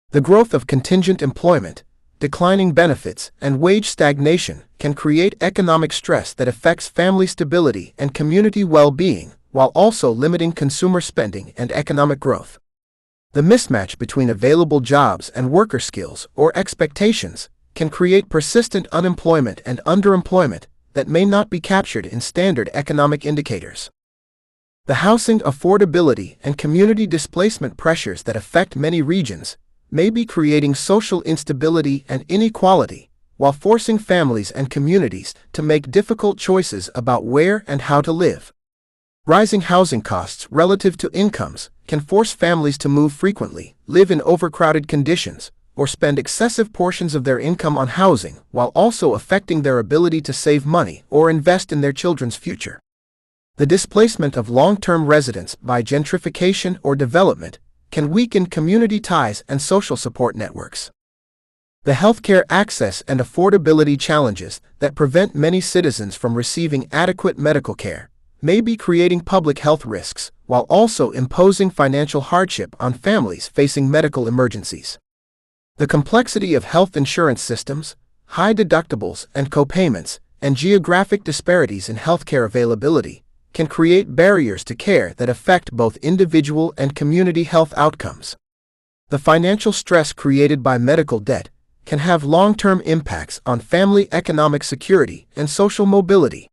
The growth of contingent employment, declining benefits, and wage stagnation can create economic stress that affects family stability and community well-being, while also limiting consumer spending and economic growth. The mismatch between available jobs and worker skills or expectations can create persistent unemployment and underemployment that may not be captured in standard economic indicators. The housing affordability and community displacement pressures that affect many regions may be creating social instability and inequality, while forcing families and communities to make difficult choices about where and how to live. Rising housing costs relative to incomes can force families to move frequently, live in overcrowded conditions, or spend excessive portions of their income on housing, while also affecting their ability to save money or invest in their children's future. The displacement of long-term residents by gentrification or development can weaken community ties and social support networks. The healthcare access and affordability challenges that prevent many citizens from receiving adequate medical care may be creating public health risks, while also imposing financial hardship on families facing medical emergencies. The complexity of health insurance systems, high deductibles and copayments, and geographic disparities in healthcare availability can create barriers to care that affect both individual and community health outcomes. The financial stress created by medical debt can have long-term impacts on family economic security and social mobility.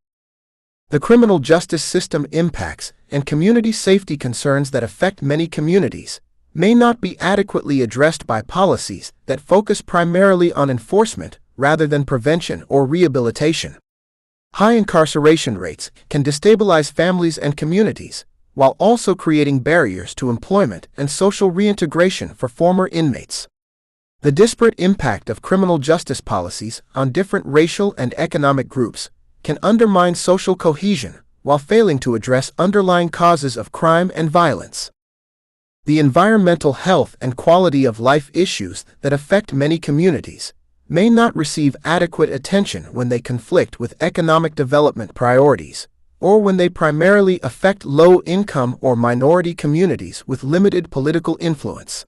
The criminal justice system impacts and community safety concerns that affect many communities may not be adequately addressed by policies that focus primarily on enforcement rather than prevention or rehabilitation. High incarceration rates can destabilize families and communities, while also creating barriers to employment and social reintegration for former inmates. The disparate impact of criminal justice policies on different racial and economic groups can undermine social cohesion while failing to address underlying causes of crime and violence. The environmental health and quality of life issues that affect many communities may not receive adequate attention when they conflict with economic development priorities, or when they primarily affect low-income or minority communities with limited political influence.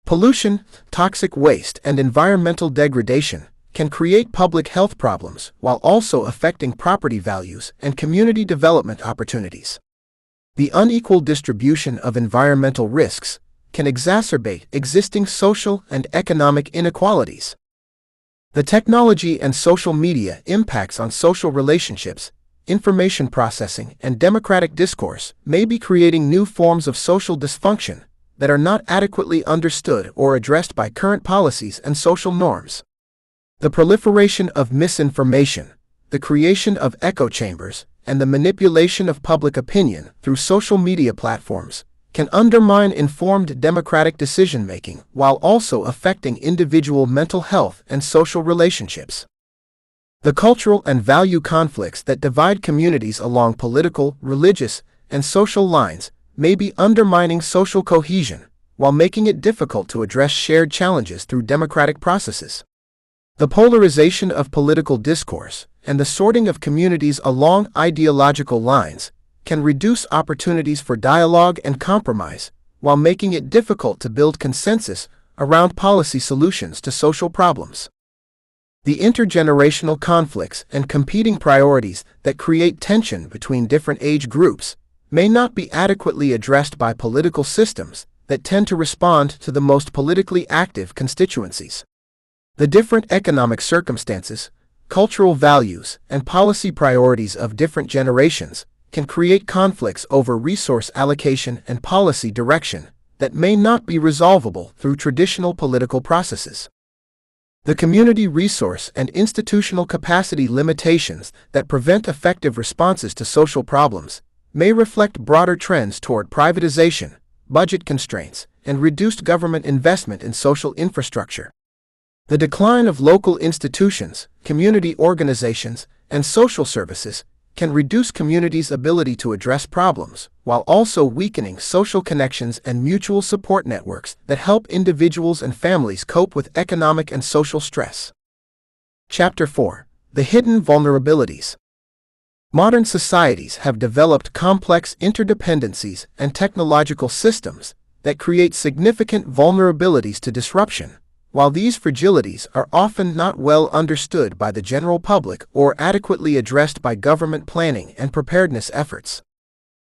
Pollution, toxic waste, and environmental degradation can create public health problems while also affecting property values and community development opportunities. The unequal distribution of environmental risks can exacerbate existing social and economic inequalities. The technology and social media impacts on social relationships, information processing, and democratic discourse may be creating new forms of social dysfunction that are not adequately understood or addressed by current policies and social norms. The proliferation of misinformation, the creation of echo chambers, and the manipulation of public opinion through social media platforms can undermine informed democratic decision-making while also affecting individual mental health and social relationships. The cultural and value conflicts that divide communities along political, religious, and social lines may be undermining social cohesion while making it difficult to address shared challenges through democratic processes. The polarization of political discourse and the sorting of communities along ideological lines can reduce opportunities for dialogue and compromise, while making it difficult to build consensus around policy solutions to social problems. The intergenerational conflicts and competing priorities that create tension between different age groups may not be adequately addressed by political systems that tend to respond to the most politically active constituencies. The different economic circumstances, cultural values, and policy priorities of different generations can create conflicts over resource allocation and policy direction that may not be resolvable through traditional political processes. The community resource and institutional capacity limitations that prevent effective responses to social problems may reflect broader trends toward privatization, budget constraints, and reduced government investment in social infrastructure. The decline of local institutions, community organizations, and social services can reduce communities' ability to address problems, while also weakening social connections and mutual support networks that help individuals and families cope with economic and social stress. Chapter 4. The hidden vulnerabilities. Modern societies have developed complex interdependencies and technological systems that create significant vulnerabilities to disruption. While these fragilities are often not well understood by the general public or adequately addressed by government planning and preparedness efforts.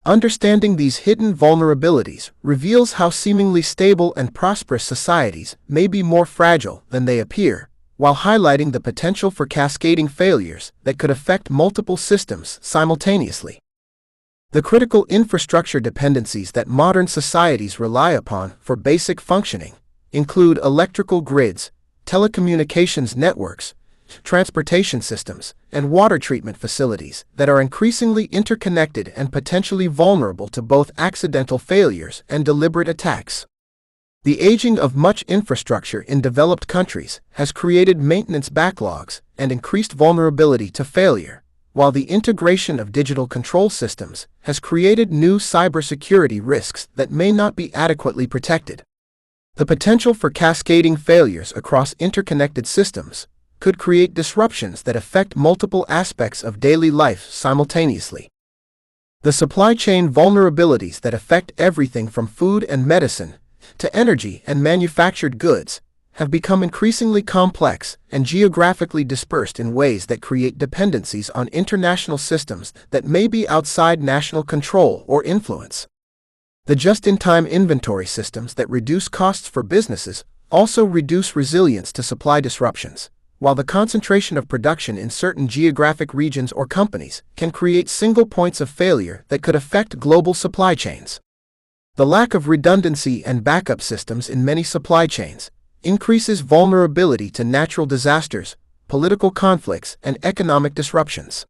Understanding these hidden vulnerabilities reveals how seemingly stable and prosperous societies may be more fragile than they appear, while highlighting the potential for cascading failures that could affect multiple systems simultaneously. The critical infrastructure dependencies that modern societies rely upon for basic functioning include electrical grids, telecommunications networks, transportation systems, and water treatment facilities that are increasingly interconnected and potentially vulnerable to both accidental failures and deliberate attacks. The aging of much infrastructure in developed countries has created maintenance backlogs and increased vulnerability to failure, while the integration of digital control systems has created new cybersecurity risks that may not be adequately protected. The potential for cascading failures across interconnected systems could create disruptions that affect multiple aspects of daily life simultaneously. The supply chain vulnerabilities that affect everything from food and medicine to energy and manufactured goods have become increasingly complex and geographically dispersed in ways that create dependencies on international systems that may be outside national control or influence. The just-in-time inventory systems that reduce costs for businesses also reduce resilience to supply disruptions, while the concentration of production in certain geographic regions or companies can create single points of failure that could affect global supply chains. The lack of redundancy and backup systems in many supply chains increases vulnerability to natural disasters, political conflicts, and economic disruptions.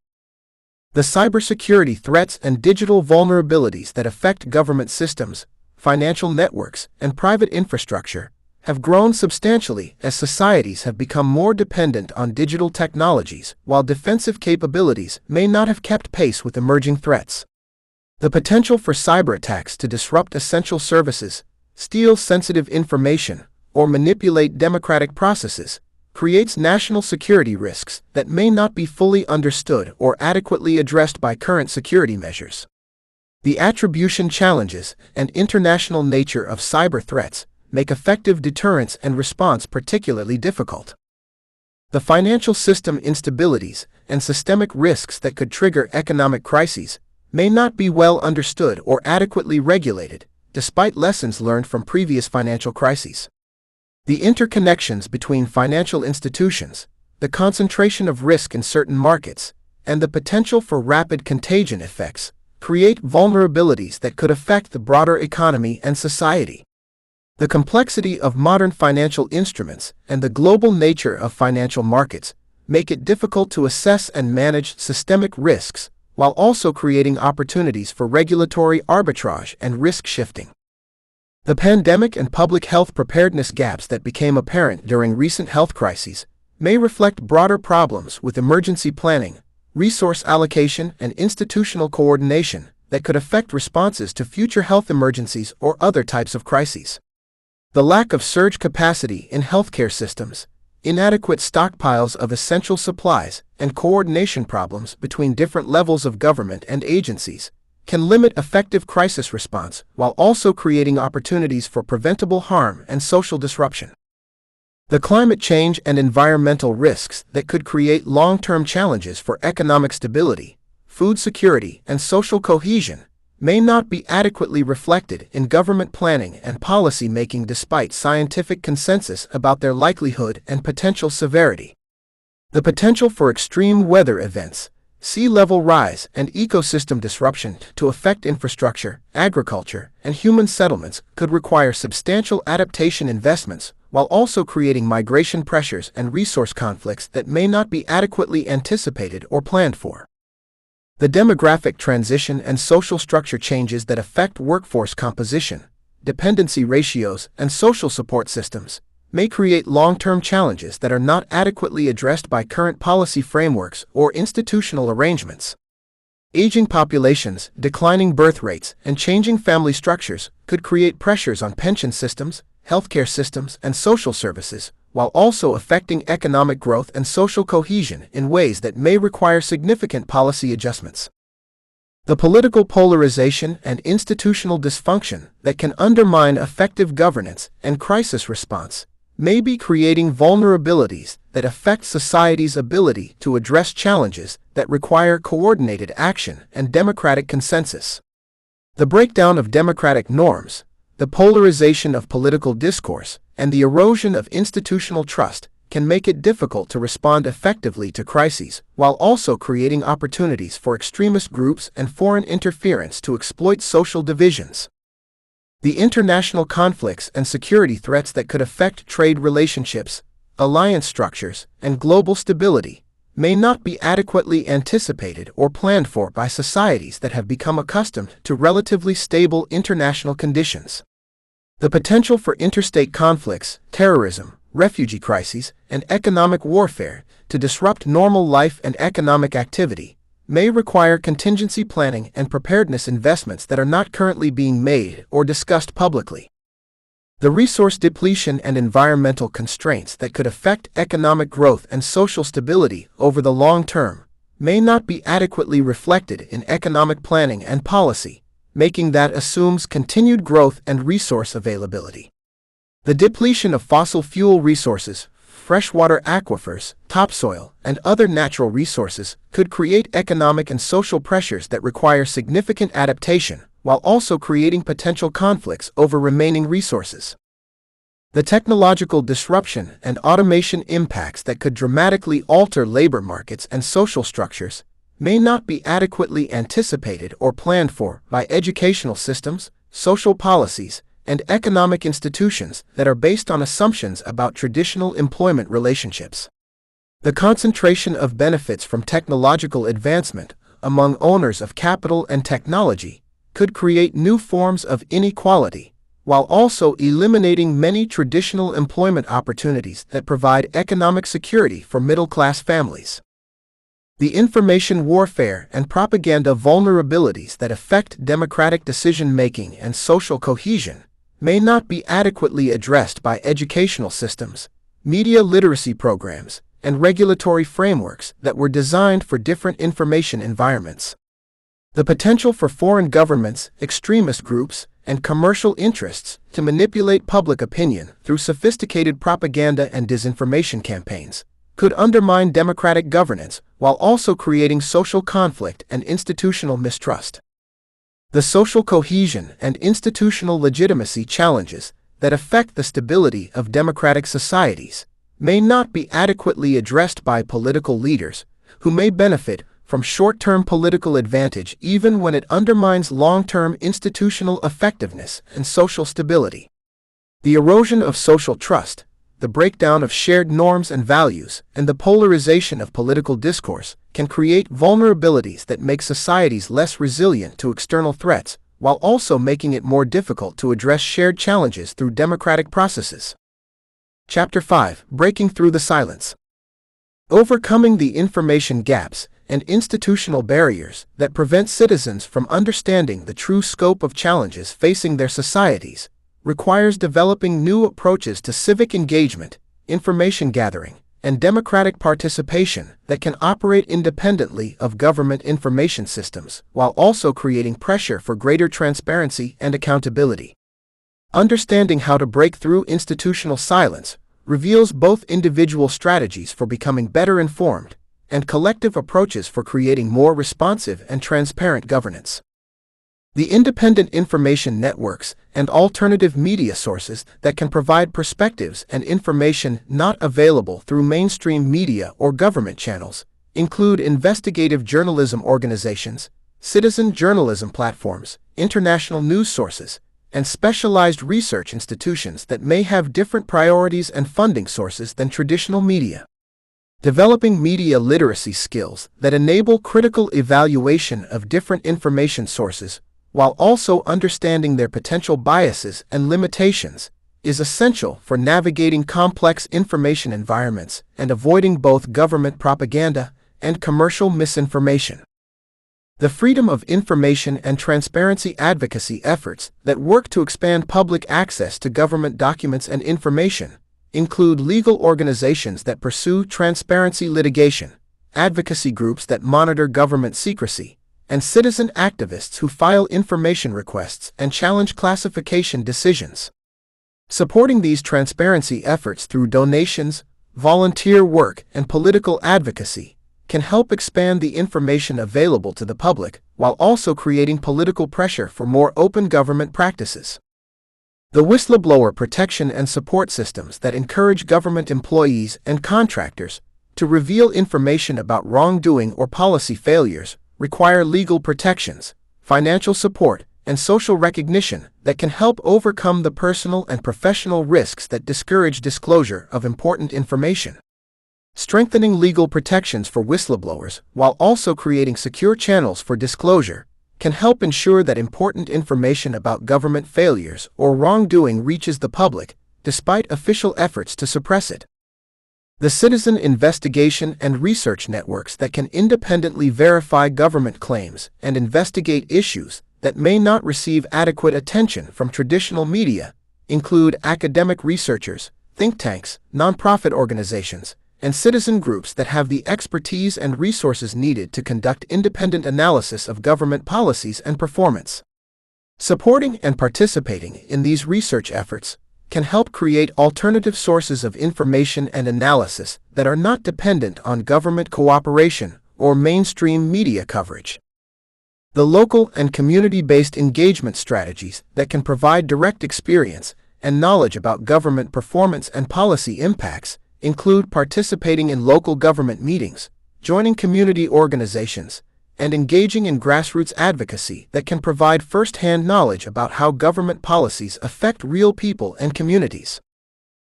The cybersecurity threats and digital vulnerabilities that affect government systems, financial networks, and private infrastructure have grown substantially as societies have become more dependent on digital technologies, while defensive capabilities may not have kept pace with emerging threats. The potential for cyber attacks to disrupt essential services, steal sensitive information, or manipulate democratic processes creates national security risks that may not be fully understood or adequately addressed by current security measures. The attribution challenges and international nature of cyber threats make effective deterrence and response particularly difficult. The financial system instabilities and systemic risks that could trigger economic crises may not be well understood or adequately regulated, despite lessons learned from previous financial crises. The interconnections between financial institutions, the concentration of risk in certain markets, and the potential for rapid contagion effects create vulnerabilities that could affect the broader economy and society. The complexity of modern financial instruments and the global nature of financial markets make it difficult to assess and manage systemic risks, while also creating opportunities for regulatory arbitrage and risk shifting. The pandemic and public health preparedness gaps that became apparent during recent health crises may reflect broader problems with emergency planning, resource allocation, and institutional coordination that could affect responses to future health emergencies or other types of crises. The lack of surge capacity in healthcare systems, inadequate stockpiles of essential supplies, and coordination problems between different levels of government and agencies can limit effective crisis response while also creating opportunities for preventable harm and social disruption. The climate change and environmental risks that could create long-term challenges for economic stability, food security, and social cohesion may not be adequately reflected in government planning and policy making despite scientific consensus about their likelihood and potential severity. The potential for extreme weather events, sea level rise, and ecosystem disruption to affect infrastructure, agriculture, and human settlements could require substantial adaptation investments, while also creating migration pressures and resource conflicts that may not be adequately anticipated or planned for. The demographic transition and social structure changes that affect workforce composition, dependency ratios, and social support systems may create long-term challenges that are not adequately addressed by current policy frameworks or institutional arrangements. Aging populations, declining birth rates, and changing family structures could create pressures on pension systems, healthcare systems, and social services, while also affecting economic growth and social cohesion in ways that may require significant policy adjustments. The political polarization and institutional dysfunction that can undermine effective governance and crisis response may be creating vulnerabilities that affect society's ability to address challenges that require coordinated action and democratic consensus. The breakdown of democratic norms, the polarization of political discourse, and the erosion of institutional trust can make it difficult to respond effectively to crises, while also creating opportunities for extremist groups and foreign interference to exploit social divisions. The international conflicts and security threats that could affect trade relationships, alliance structures, and global stability may not be adequately anticipated or planned for by societies that have become accustomed to relatively stable international conditions. The potential for interstate conflicts, terrorism, refugee crises, and economic warfare to disrupt normal life and economic activity may require contingency planning and preparedness investments that are not currently being made or discussed publicly. The resource depletion and environmental constraints that could affect economic growth and social stability over the long term may not be adequately reflected in economic planning and policy, making that assumes continued growth and resource availability. The depletion of fossil fuel resources, freshwater aquifers, topsoil, and other natural resources could create economic and social pressures that require significant adaptation, while also creating potential conflicts over remaining resources. The technological disruption and automation impacts that could dramatically alter labor markets and social structures may not be adequately anticipated or planned for by educational systems, social policies, and economic institutions that are based on assumptions about traditional employment relationships. The concentration of benefits from technological advancement among owners of capital and technology could create new forms of inequality, while also eliminating many traditional employment opportunities that provide economic security for middle-class families. The information warfare and propaganda vulnerabilities that affect democratic decision-making and social cohesion may not be adequately addressed by educational systems, media literacy programs, and regulatory frameworks that were designed for different information environments. The potential for foreign governments, extremist groups, and commercial interests to manipulate public opinion through sophisticated propaganda and disinformation campaigns could undermine democratic governance while also creating social conflict and institutional mistrust. The social cohesion and institutional legitimacy challenges that affect the stability of democratic societies may not be adequately addressed by political leaders who may benefit from short-term political advantage even when it undermines long-term institutional effectiveness and social stability. The erosion of social trust, the breakdown of shared norms and values, and the polarization of political discourse can create vulnerabilities that make societies less resilient to external threats, while also making it more difficult to address shared challenges through democratic processes. Chapter 5: Breaking Through the Silence. Overcoming the information gaps and institutional barriers that prevent citizens from understanding the true scope of challenges facing their societies requires developing new approaches to civic engagement, information gathering, and democratic participation that can operate independently of government information systems, while also creating pressure for greater transparency and accountability. Understanding how to break through institutional silence reveals both individual strategies for becoming better informed and collective approaches for creating more responsive and transparent governance. The independent information networks and alternative media sources that can provide perspectives and information not available through mainstream media or government channels include investigative journalism organizations, citizen journalism platforms, international news sources, and specialized research institutions that may have different priorities and funding sources than traditional media. Developing media literacy skills that enable critical evaluation of different information sources while also understanding their potential biases and limitations is essential for navigating complex information environments and avoiding both government propaganda and commercial misinformation. The freedom of information and transparency advocacy efforts that work to expand public access to government documents and information include legal organizations that pursue transparency litigation, advocacy groups that monitor government secrecy, and citizen activists who file information requests and challenge classification decisions. Supporting these transparency efforts through donations, volunteer work, and political advocacy can help expand the information available to the public while also creating political pressure for more open government practices. The whistleblower protection and support systems that encourage government employees and contractors to reveal information about wrongdoing or policy failures require legal protections, financial support, and social recognition that can help overcome the personal and professional risks that discourage disclosure of important information. Strengthening legal protections for whistleblowers while also creating secure channels for disclosure can help ensure that important information about government failures or wrongdoing reaches the public, despite official efforts to suppress it. The citizen investigation and research networks that can independently verify government claims and investigate issues that may not receive adequate attention from traditional media include academic researchers, think tanks, nonprofit organizations, and citizen groups that have the expertise and resources needed to conduct independent analysis of government policies and performance. Supporting and participating in these research efforts can help create alternative sources of information and analysis that are not dependent on government cooperation or mainstream media coverage. The local and community-based engagement strategies that can provide direct experience and knowledge about government performance and policy impacts include participating in local government meetings, joining community organizations, and engaging in grassroots advocacy that can provide first-hand knowledge about how government policies affect real people and communities.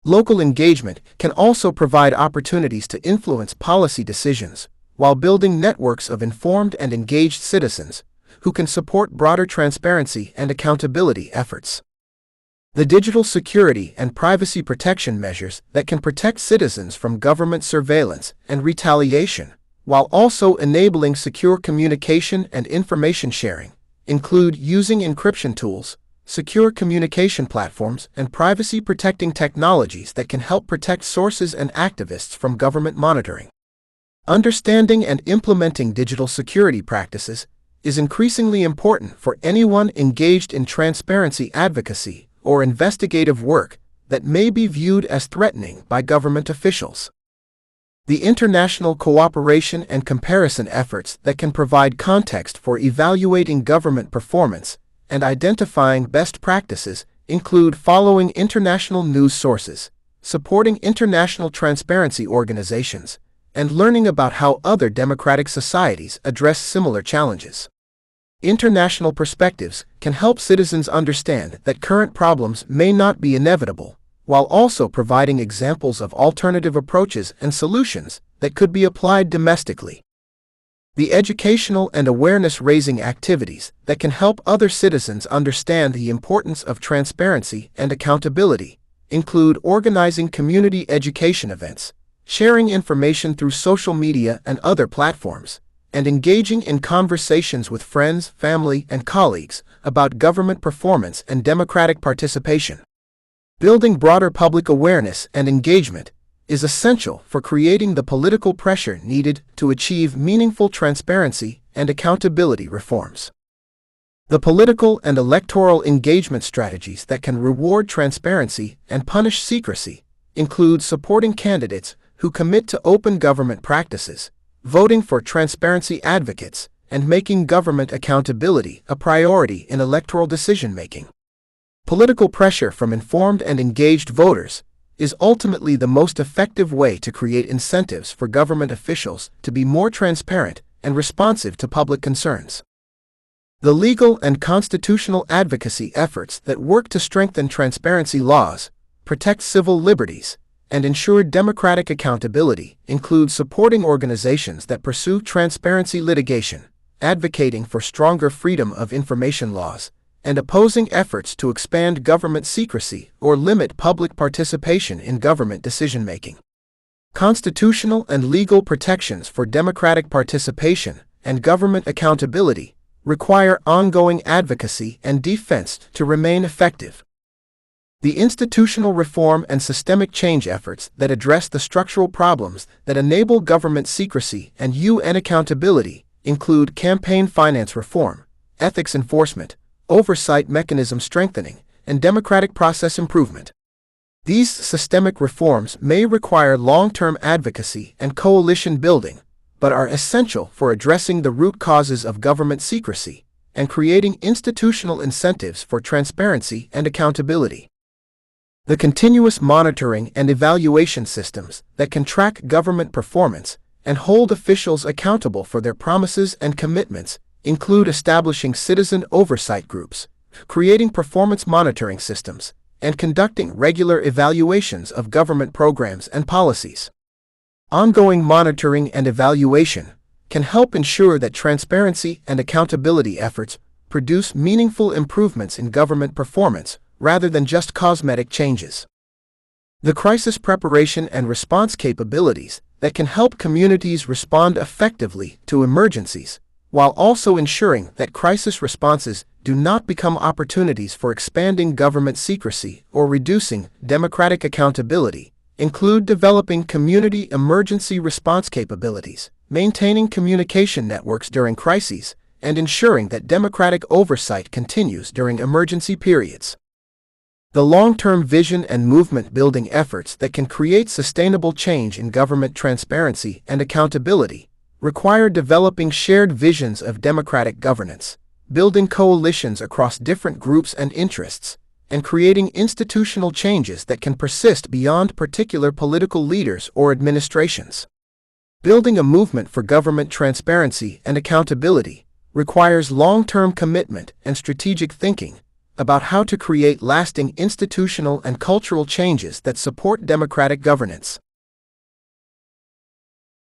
Local engagement can also provide opportunities to influence policy decisions while building networks of informed and engaged citizens who can support broader transparency and accountability efforts. The digital security and privacy protection measures that can protect citizens from government surveillance and retaliation, while also enabling secure communication and information sharing, include using encryption tools, secure communication platforms, and privacy-protecting technologies that can help protect sources and activists from government monitoring. Understanding and implementing digital security practices is increasingly important for anyone engaged in transparency advocacy or investigative work that may be viewed as threatening by government officials. The international cooperation and comparison efforts that can provide context for evaluating government performance and identifying best practices include following international news sources, supporting international transparency organizations, and learning about how other democratic societies address similar challenges. International perspectives can help citizens understand that current problems may not be inevitable, while also providing examples of alternative approaches and solutions that could be applied domestically. The educational and awareness-raising activities that can help other citizens understand the importance of transparency and accountability include organizing community education events, sharing information through social media and other platforms, and engaging in conversations with friends, family, and colleagues about government performance and democratic participation. Building broader public awareness and engagement is essential for creating the political pressure needed to achieve meaningful transparency and accountability reforms. The political and electoral engagement strategies that can reward transparency and punish secrecy include supporting candidates who commit to open government practices, voting for transparency advocates, and making government accountability a priority in electoral decision-making. Political pressure from informed and engaged voters is ultimately the most effective way to create incentives for government officials to be more transparent and responsive to public concerns. The legal and constitutional advocacy efforts that work to strengthen transparency laws, protect civil liberties, and ensure democratic accountability include supporting organizations that pursue transparency litigation, advocating for stronger freedom of information laws, and opposing efforts to expand government secrecy or limit public participation in government decision-making. Constitutional and legal protections for democratic participation and government accountability require ongoing advocacy and defense to remain effective. The institutional reform and systemic change efforts that address the structural problems that enable government secrecy and UN accountability include campaign finance reform, ethics enforcement, oversight mechanism strengthening, and democratic process improvement. These systemic reforms may require long-term advocacy and coalition building, but are essential for addressing the root causes of government secrecy and creating institutional incentives for transparency and accountability. The continuous monitoring and evaluation systems that can track government performance and hold officials accountable for their promises and commitments include establishing citizen oversight groups, creating performance monitoring systems, and conducting regular evaluations of government programs and policies. Ongoing monitoring and evaluation can help ensure that transparency and accountability efforts produce meaningful improvements in government performance rather than just cosmetic changes. The crisis preparation and response capabilities that can help communities respond effectively to emergencies, while also ensuring that crisis responses do not become opportunities for expanding government secrecy or reducing democratic accountability, include developing community emergency response capabilities, maintaining communication networks during crises, and ensuring that democratic oversight continues during emergency periods. The long-term vision and movement-building efforts that can create sustainable change in government transparency and accountability require developing shared visions of democratic governance, building coalitions across different groups and interests, and creating institutional changes that can persist beyond particular political leaders or administrations. Building a movement for government transparency and accountability requires long-term commitment and strategic thinking about how to create lasting institutional and cultural changes that support democratic governance.